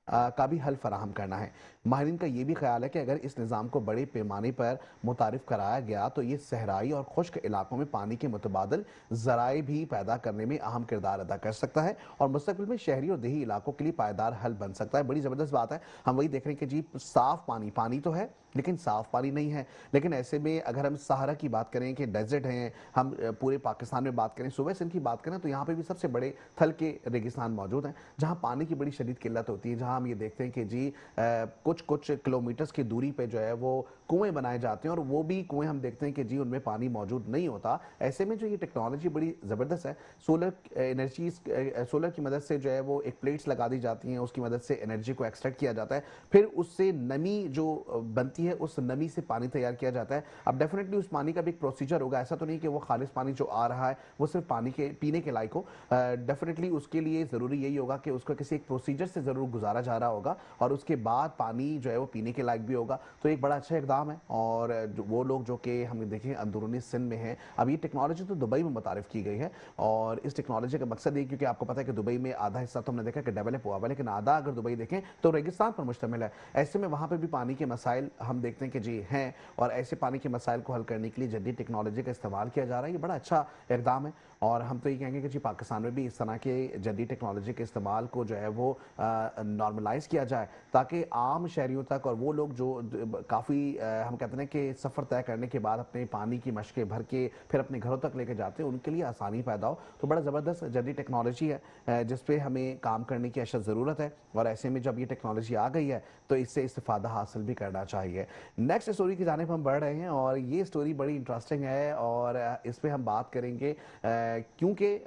का भी हल फराहम करना है। माहिरीन का ये भी ख्याल है कि अगर इस निज़ाम को बड़े पैमाने पर मुतारिफ कराया गया तो ये सहराई और खुश्क इलाकों में पानी के मुतबादल ज़राए भी पैदा करने में अहम किरदार अदा कर सकता है और मुस्तकबिल में शहरी और देही इलाकों के लिए पायदार हल बन सकता है। बड़ी ज़बरदस्त बात है। हम वही देख रहे हैं कि जी साफ पानी तो है लेकिन साफ पानी नहीं है। लेकिन ऐसे में अगर हम सहारा की बात करें कि डेजर्ट हैं, हम पूरे पाकिस्तान में बात करें, सूबे सिंध की बात करें तो यहाँ पे भी सबसे बड़े थल के रेगिस्तान मौजूद हैं जहाँ पानी की बड़ी शदीद किल्लत होती है, जहाँ हम ये देखते हैं कि जी कुछ कुछ किलोमीटर्स की दूरी पे जो है वो कुएं बनाए जाते हैं और वो भी कुएं हम देखते हैं कि जी उनमें पानी मौजूद नहीं होता। ऐसे में जो ये टेक्नोलॉजी बड़ी ज़बरदस्त है, सोलर एनर्जी, सोलर की मदद से जो है वो एक प्लेट्स लगा दी जाती हैं, उसकी मदद से एनर्जी को एक्सट्रैक्ट किया जाता है, फिर उससे नमी जो बनती है उस नमी से पानी तैयार किया जाता है। अब डेफिनेटली उस पानी का भी एक प्रोसीजर होगा, ऐसा तो नहीं कि वो खालिश पानी जो आ रहा है वो सिर्फ पानी के पीने के लायक हो। डेफिनेटली उसके लिए ज़रूरी यही होगा कि उसको किसी एक प्रोसीजर से ज़रूर गुजारा जा रहा होगा और उसके बाद पानी जो है वो पीने के लायक भी होगा। तो एक बड़ा अच्छा इकदाम है और वो लोग जो कि हम देखें अंदरूनी सिंध में हैं, अब ये टेक्नोलॉजी तो दुबई में मुतारिफ की गई है और इस टेक्नोलॉजी का मकसद ये, क्योंकि आपको पता है कि दुबई में आधा हिस्सा तो हमने देखा कि डेवलप हुआ हुआ है लेकिन आधा अगर दुबई देखें तो रेगिस्तान पर मुश्तमिल है। ऐसे में वहाँ पर भी पानी के मसाइल हम देखते हैं कि जी हैं और ऐसे पानी के मसाइल को हल करने के लिए जदीद टेक्नोलॉजी का इस्तेमाल किया जा रहा है। ये बड़ा अच्छा इकदाम है और हम तो ये कहेंगे कि जी पाकिस्तान में भी इस तरह के जदीद टेक्नोलॉजी के इस्तेमाल को जो है वो नॉर्मलाइज किया जाए ताकि आम शहरियों तक और वो लोग जो काफ़ी हम कहते हैं कि सफ़र तय करने के बाद अपने पानी की मशकें भर के फिर अपने घरों तक लेके जाते हैं उनके लिए आसानी पैदा हो। तो बड़ा ज़बरदस्त जदीद टेक्नोलॉजी है जिस पे हमें काम करने की अशद ज़रूरत है और ऐसे में जब ये टेक्नोलॉजी आ गई है तो इससे इस्तेफादा हासिल भी करना चाहिए। नेक्स्ट स्टोरी की जानिब हम बढ़ रहे हैं और ये स्टोरी बड़ी इंटरेस्टिंग है और इस पर हम बात करेंगे क्योंकि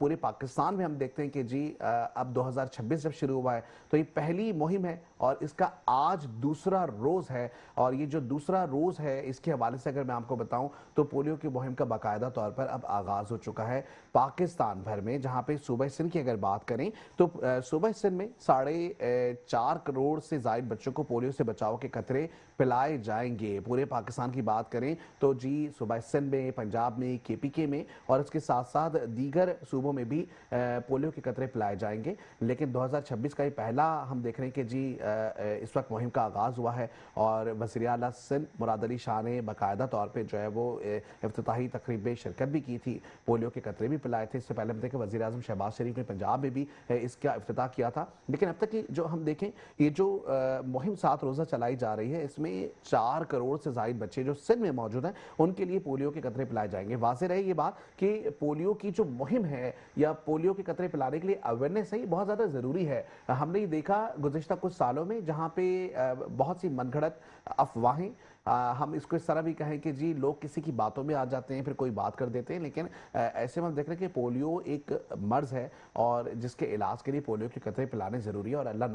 पूरे पाकिस्तान में हम देखते हैं कि जी अब 2026 जब शुरू हुआ है तो ये पहली मुहिम है और इसका आज दूसरा रोज़ है और ये जो दूसरा रोज़ है इसके हवाले से अगर मैं आपको बताऊं तो पोलियो की मुहिम का बाकायदा तौर पर अब आगाज़ हो चुका है पाकिस्तान भर में। जहां पे सूबा सिंध की अगर बात करें तो सूबा सिंध में 4.5 करोड़ से ज़ायद बच्चों को पोलियो से बचाव के कतरे पिलाए जाएंगे। पूरे पाकिस्तान की बात करें तो जी सूबा सिंध में, पंजाब में, KPK में और इसके साथ साथ दीगर सूबों में भी पोलियो के कतरे पिलाए जाएंगे। लेकिन 2026 का ये पहला हम देख रहे हैं कि जी इस वक्त मुहिम का आगाज़ हुआ है और वज़ीर आला सिंध मुराद अली शाह ने बाकायदा तौर पर जो है वो इफ्तिताही तकरीब में शिरकत भी की थी, पोलियो के कतरे भी पिलाए थे। इससे पहले हम देखें वज़ीर आज़म शहबाज शरीफ ने पंजाब में भी इसका इफ्तिताह किया था। लेकिन अब तक की जो हम देखें ये जो मुहिम 7 रोज़ा चलाई जा रही है इसमें 4 करोड़ से ज़ायद बच्चे जो सिंध में मौजूद हैं उनके लिए पोलियो के कतरे पिलाए जाएंगे। वाज़ेह रहे ये बात कि पोलियो की जो मुहिम है या पोलियो के कतरे पिलाने के लिए अवेयरनेस है बहुत ज़्यादा ज़रूरी है। हमने ये देखा गुज़िश्ता कुछ सालों में जहाँ पे बहुत सी मनगढ़ंत अफवाहें, हम इसको इस तरह भी कहें कि जी लोग किसी की बातों में आ जाते हैं फिर कोई बात कर देते हैं। लेकिन ऐसे में हम देख रहे हैं कि पोलियो एक मर्ज़ है और जिसके इलाज के लिए पोलियो के कतरे पिलाने ज़रूरी है और अल्लाह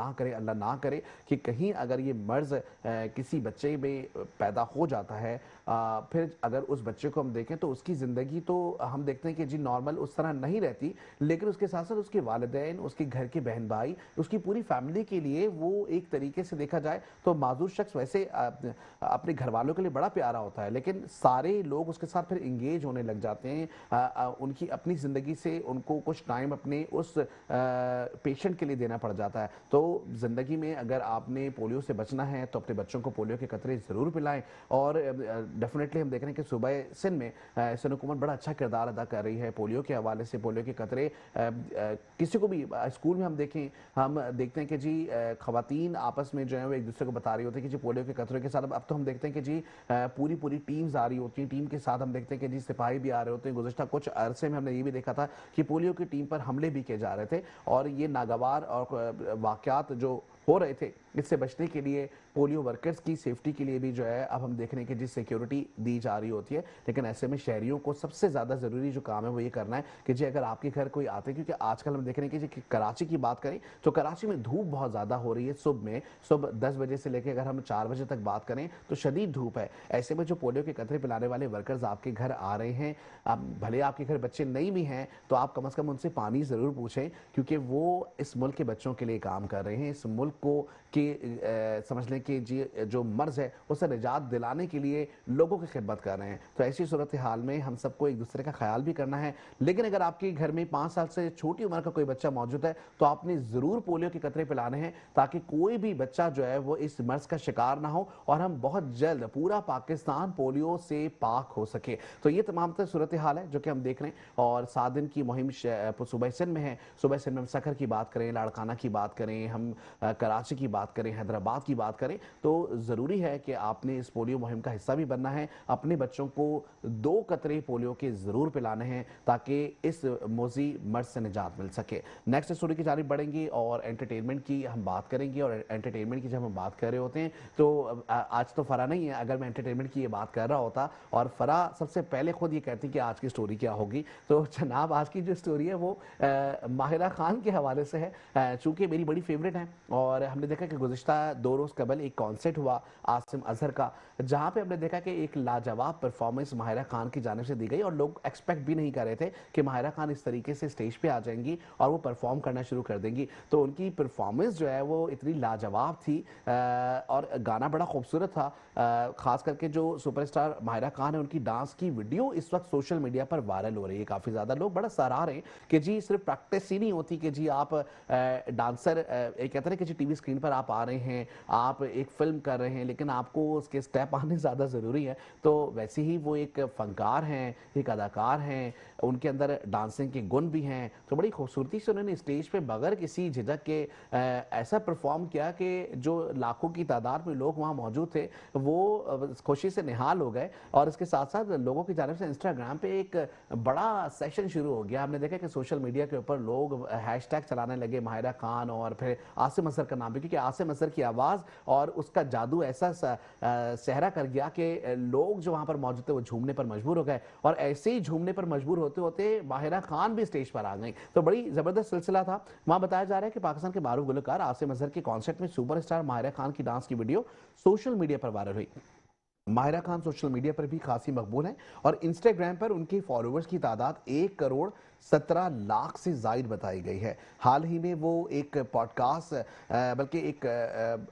ना करे कि कहीं अगर ये मर्ज़ किसी बच्चे में पैदा हो जाता है फिर अगर उस बच्चे को हम देखें तो उसकी ज़िंदगी तो हम देखते हैं कि जी नॉर्मल उस तरह नहीं रहती, लेकिन उसके साथ साथ उसके वालिदैन, उसके घर के बहन भाई, उसकी पूरी फैमिली के लिए वो एक तरीके से देखा जाए तो माजूर शख्स वैसे अपने घर वालों के लिए बड़ा प्यारा होता है लेकिन सारे लोग उसके साथ फिर इंगेज होने लग जाते हैं। उनकी अपनी ज़िंदगी से उनको कुछ टाइम अपने उस पेशेंट के लिए देना पड़ जाता है। तो ज़िंदगी में अगर आपने पोलियो से बचना है तो अपने बच्चों को पोलियो के कतरे ज़रूर पिलाएं और डेफिनेटली हम देख रहे हैं कि सूबा सिंध में सिंध हुकूमत बड़ा अच्छा किरदार अदा कर रही है पोलियो के हवाले से। पोलियो के कतरे किसी को भी स्कूल में हम देखते हैं कि जी खवातीन आपस में जो है वो एक दूसरे को बता रही होती है कि जी पोलियो के कतरे के साथ अब तो हम देखते हैं कि जी पूरी टीम्स आ रही होती हैं। टीम के साथ हम देखते हैं कि जी सिपाही भी आ रहे होते हैं। गुज़श्ता कुछ अरसे में हमने ये भी देखा था कि पोलियो की टीम पर हमले भी किए जा रहे थे और ये नागवार और वाक़यात जो हो रहे थे इससे बचने के लिए पोलियो वर्कर्स की सेफ्टी के लिए भी जो है अब हम देख रहे हैं कि जिस सिक्योरिटी दी जा रही होती है। लेकिन ऐसे में शहरियों को सबसे ज़्यादा ज़रूरी जो काम है वो ये करना है कि जी अगर आपके घर कोई आते हैं, क्योंकि आजकल हम देख रहे हैं कि जी कराची की बात करें तो कराची में धूप बहुत ज़्यादा हो रही है। सुबह 10 बजे से लेकर अगर हम 4 बजे तक बात करें तो शदीद धूप है। ऐसे में जो पोलियो के कतरे पिलाने वाले वर्कर्स आपके घर आ रहे हैं, अब भले आपके घर बच्चे नहीं भी हैं तो आप कम से कम उनसे पानी ज़रूर पूछें क्योंकि वो इस मुल्क के बच्चों के लिए काम कर रहे हैं, इस मुल्क को समझ लें कि जी जो मर्ज़ है उसे निजात दिलाने के लिए लोगों की खिदमत कर रहे हैं। तो ऐसी सूरत हाल में हम सबको एक दूसरे का ख्याल भी करना है। लेकिन अगर आपके घर में 5 साल से छोटी उम्र का कोई बच्चा मौजूद है तो आपने ज़रूर पोलियो के कतरे पिलाने हैं, ताकि कोई भी बच्चा जो है वो इस मर्ज़ का शिकार ना हो और हम बहुत जल्द पूरा पाकिस्तान पोलियो से पाक हो सके। तो ये तमाम तर सूरत हाल है जो कि हम देख रहे हैं। और 7 दिन की मुहिम सूबह सिंध में है। सूबह सिंध में हम सखर की बात करें, लाड़काना की बात करें, हम कराची की बात करें, हैदराबाद की बात करें, तो ज़रूरी है कि आपने इस पोलियो मुहिम का हिस्सा भी बनना है। अपने बच्चों को 2 कतरे पोलियो के ज़रूर पिलाने हैं ताकि इस मोज़ी मर्ज़ से निजात मिल सके। नेक्स्ट स्टोरी की जानिब बढ़ेंगी और एंटरटेनमेंट की हम बात करेंगे। और एंटरटेनमेंट की जब हम बात कर रहे होते हैं तो आज तो फरा नहीं है, अगर मैं एंटरटेनमेंट की ये बात कर रहा होता और फरा सबसे पहले खुद ये कहती कि आज की स्टोरी क्या होगी, तो जनाब आज की जो स्टोरी है वो माहिरा खान के हवाले से है। चूँकि मेरी बड़ी फेवरेट है और हमने देखा कि गुज़िश्ता 2 रोज़ कबल एक कॉन्सर्ट हुआ आसिम अजहर का, जहाँ पे हमने देखा कि एक लाजवाब परफॉर्मेंस माहिरा खान की जानिब से दी गई और लोग एक्सपेक्ट भी नहीं कर रहे थे कि माहिरा खान इस तरीके से स्टेज पे आ जाएंगी और वो परफॉर्म करना शुरू कर देंगी। तो उनकी परफॉर्मेंस जो है वो इतनी लाजवाब थी और गाना बड़ा खूबसूरत था। खास करके जो सुपरस्टार माहिरा खान है उनकी डांस की वीडियो इस वक्त सोशल मीडिया पर वायरल हो रही है। काफ़ी ज़्यादा लोग बड़ा सराह रहे हैं कि जी सिर्फ प्रैक्टिस ही नहीं होती कि जी आप डांसर एक कहते हैं कि जी टीवी स्क्रीन पर आप आ रहे हैं, आप एक फिल्म कर रहे हैं, लेकिन आपको उसके स्टेप आने ज़्यादा ज़रूरी है। तो वैसे ही वो एक फनकार हैं, एक अदाकार हैं, उनके अंदर डांसिंग के गुण भी हैं। तो बड़ी खूबसूरती से उन्होंने स्टेज पे बगैर किसी झिझक के ऐसा परफॉर्म किया कि जो लाखों की तादाद में लोग वहाँ मौजूद थे वो खुशी से निहाल हो गए। और इसके साथ साथ लोगों की जानिब से इंस्टाग्राम पे एक बड़ा सेशन शुरू हो गया। हमने देखा कि सोशल मीडिया के ऊपर लोग हैशटैग चलाने लगे माहिरा खान और फिर आसिम अजहर का नाम भी, क्योंकि आसिम अजहर की आवाज़ और उसका जादू ऐसा सहरा कर गया कि लोग जो वहाँ पर मौजूद थे वो झूमने पर मजबूर हो गए। और ऐसे ही झूमने पर मजबूर होते होते माहिरा खान भी स्टेज पर आ गई। तो बड़ी ज़बरदस्त सिलसिला था। वहाँ बताया जा रहा है कि पाकिस्तान के मारूफ गुलकार आसिम अजहर के कॉन्सर्ट में सुपरस्टार माहिरा खान की डांस की वीडियो सोशल मीडिया पर वायरल हुई। माहिरा खान सोशल मीडिया पर भी खासी मकबूल हैं और इंस्टाग्राम पर उनके फॉलोअर्स की तादाद 1 करोड़ 17 लाख से जायद बताई गई है। हाल ही में वो एक पॉडकास्ट बल्कि एक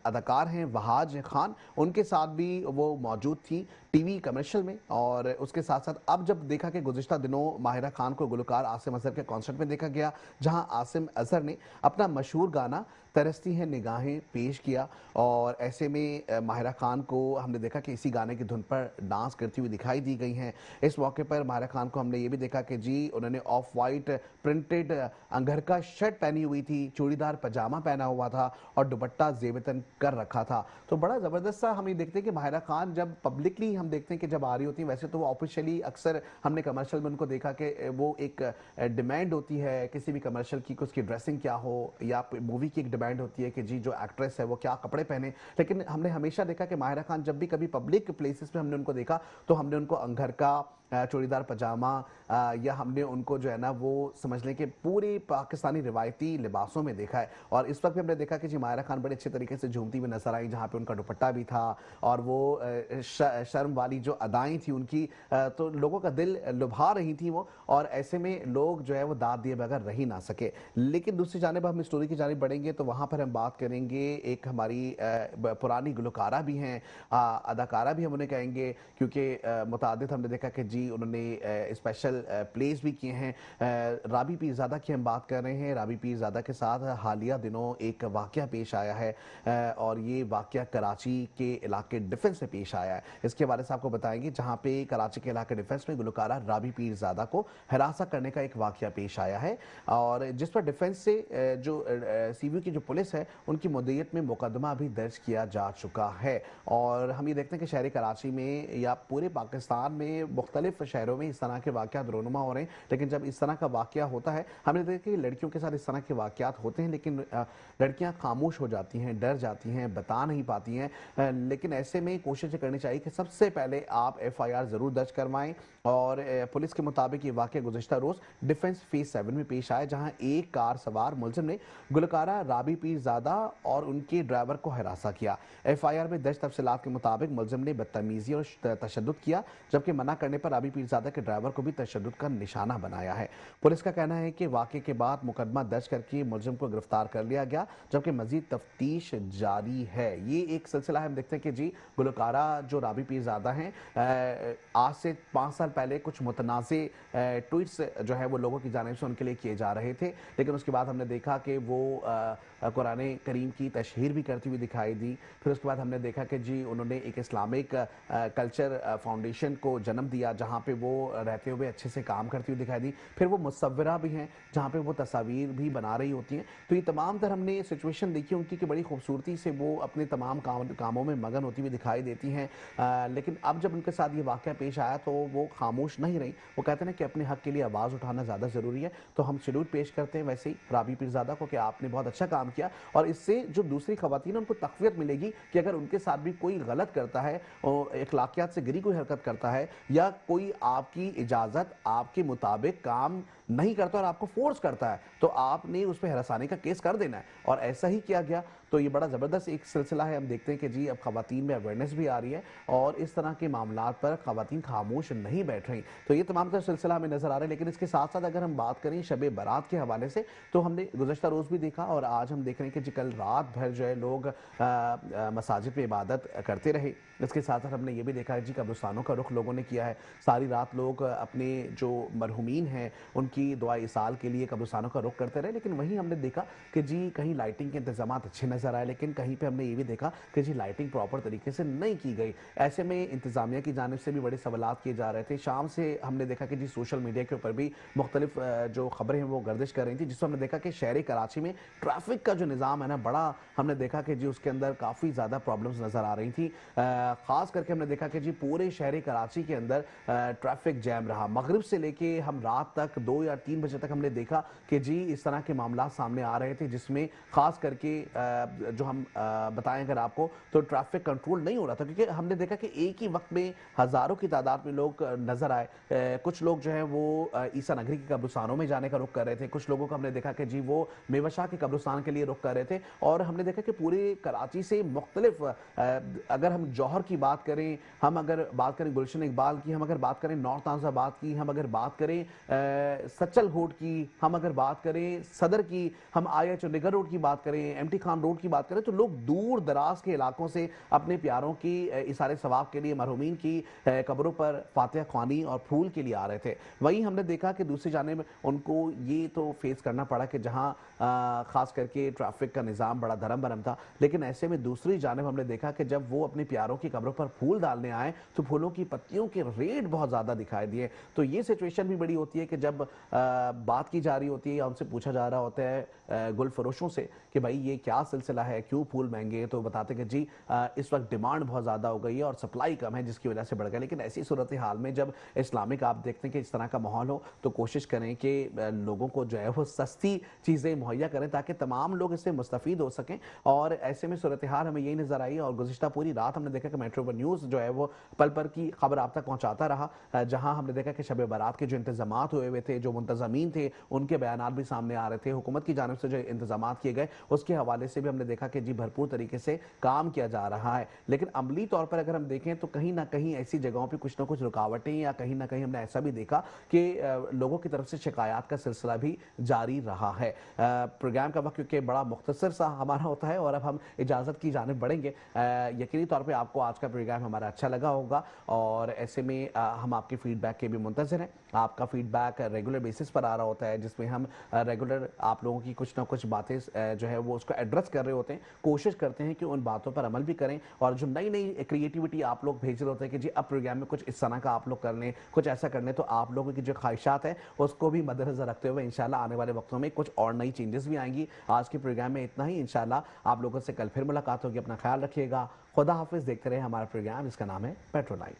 अदाकार हैं वहाज खान, उनके साथ भी वो मौजूद थी टीवी कमर्शियल में। और उसके साथ साथ अब जब देखा कि गुज़िश्ता दिनों माहिरा खान को गुलकार आसिम अजहर के कॉन्सर्ट में देखा गया, जहां आसिम अजहर ने अपना मशहूर गाना तरसती हैं निगाहें पेश किया। और ऐसे में माहिरा खान को हमने देखा कि इसी गाने की धुन पर डांस करती हुई दिखाई दी गई हैं। इस मौके पर माहिरा खान को हमने ये भी देखा कि जी उन्होंने ऑफ वाइट प्रिंटेड अंगरखा शर्ट पहनी हुई थी, चूड़ीदार पजामा पहना हुआ था और दुपट्टा जेबतन कर रखा था। तो बड़ा ज़बरदस्त सा हम ये देखते हैं कि माहिरा खान जब पब्लिकली हम देखते हैं कि जब आ रही होती है, वैसे तो वो ऑफिशियली अक्सर हमने कमर्शियल में उनको देखा कि वो एक डिमांड होती है किसी भी कमर्शियल की, उसकी ड्रेसिंग क्या हो, या मूवी की एक डिमांड होती है कि जी जो एक्ट्रेस है वो क्या कपड़े पहने। लेकिन हमने हमेशा देखा कि माहिरा खान जब भी कभी पब्लिक प्लेसेस पे हमने उनको देखा तो हमने उनको अंगरखा, चूड़ीदार पजामा या हमने उनको जो है ना वो समझ लें कि पूरी पाकिस्तानी रिवायती लिबासों में देखा है। और इस वक्त भी हमने देखा कि जी माहिरा खान बड़े अच्छे तरीके से झूमती हुई नजर आई, जहाँ पे उनका दुपट्टा भी था और वो शर्म वाली जो अदाएं थी उनकी, तो लोगों का दिल लुभा रही थी वो। और ऐसे में लोग जो है वो दाद दिए बगैर रह ही ना सके। लेकिन दूसरी जानिब हम स्टोरी की जानिब बढ़ेंगे तो वहाँ पर हम बात करेंगे एक हमारी पुरानी गुलकारा भी हैं, अदाकारा भी हम उन्हें कहेंगे, क्योंकि मुतादिद हमने देखा कि जी उन्होंने स्पेशल प्लेस भी किए हैं। राबी पीरज़ादा की हम बात कर रहे हैं। राबी पीरज़ादा के साथ हालिया दिनों एक वाक़या पेश आया है और ये वाक़या कराची के इलाके डिफेंस में पेश आया है। इसके बारे में आपको बताएंगे, जहाँ पे कराची के इलाके डिफेंस में गुलकारा राबी पीरज़ादा को हिरासत करने का एक वाक़या पेश आया है और जिस पर डिफेंस से जो सीवीयू की जो पुलिस है उनकी मुद्दत में मुकदमा भी दर्ज किया जा चुका है। और हम ये देखते हैं कि शहर कराची में या पूरे पाकिस्तान में मुख्तलिफ शहरों में इस तरह के वाक़यात रोनुमा हो रहे हैं। लेकिन जब इस तरह का वाक़या होता है, हमने देखा कि लड़कियों के साथ इस तरह के वाक़यात होते हैं, लेकिन लड़कियां खामोश हो जाती हैं, डर जाती हैं, बता नहीं पाती हैं। लेकिन ऐसे में कोशिश करनी चाहिए कि सबसे पहले आप FIR ज़रूर दर्ज करवाएं। और पुलिस के मुताबिक ये वाक़या गुज़िश्ता रोज़ डिफेंस फेज़ 7 में पेश आया, जहाँ एक कार सवार मुलजिम ने गुलकारा राबी पीरज़ादा और उनके ड्राइवर को हिरासा किया। FIR में दर्ज तफसीलात के मुताबिक मुलजिम ने बदतमीज़ी और तशद्दुद किया, जबकि मना करने पर राबी पीरजादा के ड्राइवर को भी तशद्दुद का निशाना बनाया है। पुलिस का कहना है कि वाक़े के बाद मुकदमा दर्ज करके मुलजिम को गिरफ्तार कर लिया गया, जबकि मजीद तफ्तीश जारी है। ये एक सिलसिला है। हम देखते हैं कि जी गुलकारा जो राबी पीरजादा हैं, आज से 5 साल पहले कुछ मुतनाज़े ट्वीट्स जो है वो लोगों की जानिब से उनके लिए किए जा रहे थे, लेकिन उसके बाद हमने देखा कि वो कुरान करीम की तशहीर भी करती हुई दिखाई दी। फिर उसके बाद हमने देखा कि जी उन्होंने एक इस्लामिक कल्चर फाउंडेशन को जन्म दिया, जहाँ पे वो रहते हुए अच्छे से काम करती हुई दिखाई दी। फिर वो मुसव्विरा भी हैं, जहाँ पे वो तस्वीर भी बना रही होती हैं। तो ये तमाम तरह हमने सिचुएशन देखी उनकी कि बड़ी खूबसूरती से वो अपने तमाम कामों में मगन होती हुई दिखाई देती हैं। लेकिन अब जब उनके साथ ये वाक़या पेश आया तो वो खामोश नहीं रही। वो कहते हैं ना कि अपने हक़ के लिए आवाज़ उठाना ज़्यादा ज़रूरी है। तो हम सैल्यूट पेश करते हैं वैसे ही राबी पीरजादा को कि आपने बहुत अच्छा काम किया, और इससे जो दूसरी ख़वातीन है उनको तक़वियत मिलेगी कि अगर उनके साथ भी कोई गलत करता है और अखलाकियात से गिरी कोई हरकत करता है, या कोई आपकी इजाज़त आपके मुताबिक काम नहीं करता और आपको फोर्स करता है, तो आपने उस पर हरासानी का केस कर देना है। और ऐसा ही किया गया। तो ये बड़ा ज़बरदस्त एक सिलसिला है। हम देखते हैं कि जी अब ख़वातीन में अवेयरनेस भी आ रही है और इस तरह के मामलात पर ख़वातीन खामोश नहीं बैठ रही। तो ये तमाम तरह सिलसिला हमें नज़र आ रहा है। लेकिन इसके साथ साथ अगर हम बात करें शब बारात के हवाले से, तो हमने गुज़श्ता रोज़ भी देखा और आज हम देख रहे हैं कि जी कल रात भर जो है लोग मसाजिद में इबादत करते रहे। इसके साथ साथ हमने ये भी देखा है जी कब्रिस्तानों का रुख लोगों ने किया है। सारी रात लोग अपने जो मरहूमीन हैं उनकी दुआ इसाल के लिए कब्रिस्तानों का रुख करते रहे। लेकिन वहीं हमने देखा कि जी कहीं लाइटिंग के इंतजाम अच्छे नज़र आए, लेकिन कहीं पे हमने ये भी देखा कि जी लाइटिंग प्रॉपर तरीके से नहीं की गई। ऐसे में इंतजामिया की जानिब से भी बड़े सवालात किए जा रहे थे। शाम से हमने देखा कि जी सोशल मीडिया के ऊपर भी मुख्तलिफ जो खबरें हैं वो गर्दिश कर रही थी, जिसमें हमने देखा कि शहर कराची में ट्रैफिक का जो निज़ाम है ना, बड़ा हमने देखा कि जी उसके अंदर काफ़ी ज़्यादा प्रॉब्लम्स नज़र आ रही थी। ख़ास करके हमने देखा कि जी पूरे शहर कराची के अंदर ट्रैफिक जैम रहा। मगरिब से लेके हम रात तक 2 या 3 बजे तक हमने देखा कि जी इस तरह के मामला सामने आ रहे थे, जिसमें ख़ास करके जो हम बताएं अगर आपको, तो ट्रैफिक कंट्रोल नहीं हो रहा था, क्योंकि हमने देखा कि एक ही वक्त में हज़ारों की तादाद में लोग नज़र आए। कुछ लोग जो है वो ईसा नगरी के कब्रिस्तानों में जाने का रुख कर रहे थे। कुछ लोगों को हमने देखा कि जी वो मेवा शाह के कब्रिस्तान के लिए रुख कर रहे थे। और हमने देखा कि पूरे कराची से मुख्तलिफ, अगर हम जौहर की बात करें, हम अगर बात करें गुलशन इकबाल की, हम अगर बात करें नॉर्थ आज़ाबाद की, हम अगर बात करें सच्चल रोड की, हम अगर बात करें सदर की, हम आया चंडीगढ़ रोड की बात करें, एमटी खान रोड की बात करें, तो लोग दूर दराज के इलाकों से अपने प्यारों की इशारे सवाब के लिए मरहूमीन की कब्रों पर फातिहा ख्वानी और फूल के लिए आ रहे थे। वहीं हमने देखा कि दूसरी जानिब उनको ये तो फेस करना पड़ा कि जहां खास करके ट्रैफिक का निज़ाम बड़ा धर्म भरम था, लेकिन ऐसे में दूसरी जानिब हमने देखा कि जब वो अपने प्यारों की कब्रों पर फूल डालने आए तो फूलों की पत्तियों के रेट बहुत ज़्यादा दिखाई दिए। तो ये सिचुएशन भी बड़ी होती है कि जब बात की जा रही होती है या उनसे पूछा जा रहा होता है गुल फरोशों से कि भाई ये क्या सिलसिला है, क्यों फूल महंगे हैं, तो बताते कि जी इस वक्त डिमांड बहुत ज़्यादा हो गई है और सप्लाई कम है, जिसकी वजह से बढ़ गया। लेकिन ऐसी सूरत हाल में जब इस्लामिक आप देखते हैं कि इस तरह का माहौल हो, तो कोशिश करें कि लोगों को जो है वो सस्ती चीज़ें मुहैया करें ताकि तमाम लोग इससे मुस्तफ़ीद हो सकें। और ऐसे में सूरत हाल हमें यही नज़र आई। और गुज़िश्ता पूरी रात हमने देखा कि मेट्रो पर न्यूज़ जो है वो पल पर की खबर आप तक पहुँचाता रहा, जहाँ हमने देखा कि शब बारात के जो इंतजामात हुए हुए थे, जो मुंतज़मीन थे, उनके बयानात भी सामने आ रहे थे। हुकूमत की जानिब से जो इंतजामात किए गए उसके हवाले से भी हमने देखा कि जी भरपूर तरीके से काम किया जा रहा है। लेकिन अमली तौर पर अगर हम देखें तो कहीं ना कहीं ऐसी जगहों पर कुछ ना कुछ रुकावटें, या कहीं ना कहीं हमने ऐसा भी देखा कि लोगों की तरफ से शिकायत का सिलसिला भी जारी रहा है। प्रोग्राम का वक्त क्योंकि बड़ा मुख्तसर सा हमारा होता है और अब हम इजाज़त की जानिब बढ़ेंगे। यकीनी तौर पे आपको आज का प्रोग्राम हमारा अच्छा लगा होगा और ऐसे में हम आपके फीडबैक के भी मुंतज़िर हैं। आपका फीडबैक रेगुलर बेसिस पर आ रहा होता है, जिसमें हम रेगुलर आप लोगों की कुछ ना कुछ बातें जो है वो उसको एड्रेस कर रहे होते हैं। कोशिश करते हैं कि उन बातों पर अमल भी करें, और जो नई नई क्रिएटिविटी आप लोग भेज रहे होते हैं कि जी अब प्रोग्राम में कुछ इस तरह का आप लोग कर लें, कुछ ऐसा कर लें, तो आप लोगों की जो ख्वाहिशात है उसको भी मद्देनजर रखते हुए इंशाल्लाह आने वाले वक्तों में कुछ और नई चेंजेस भी आएंगी। आज के प्रोग्राम में इतना ही। इंशाल्लाह आप लोगों से कल फिर मुलाकात होगी। अपना ख्याल रखिएगा। खुदा हाफिज। देखते रहे हमारा प्रोग्राम, जिसका नाम है पेट्रोलाइट।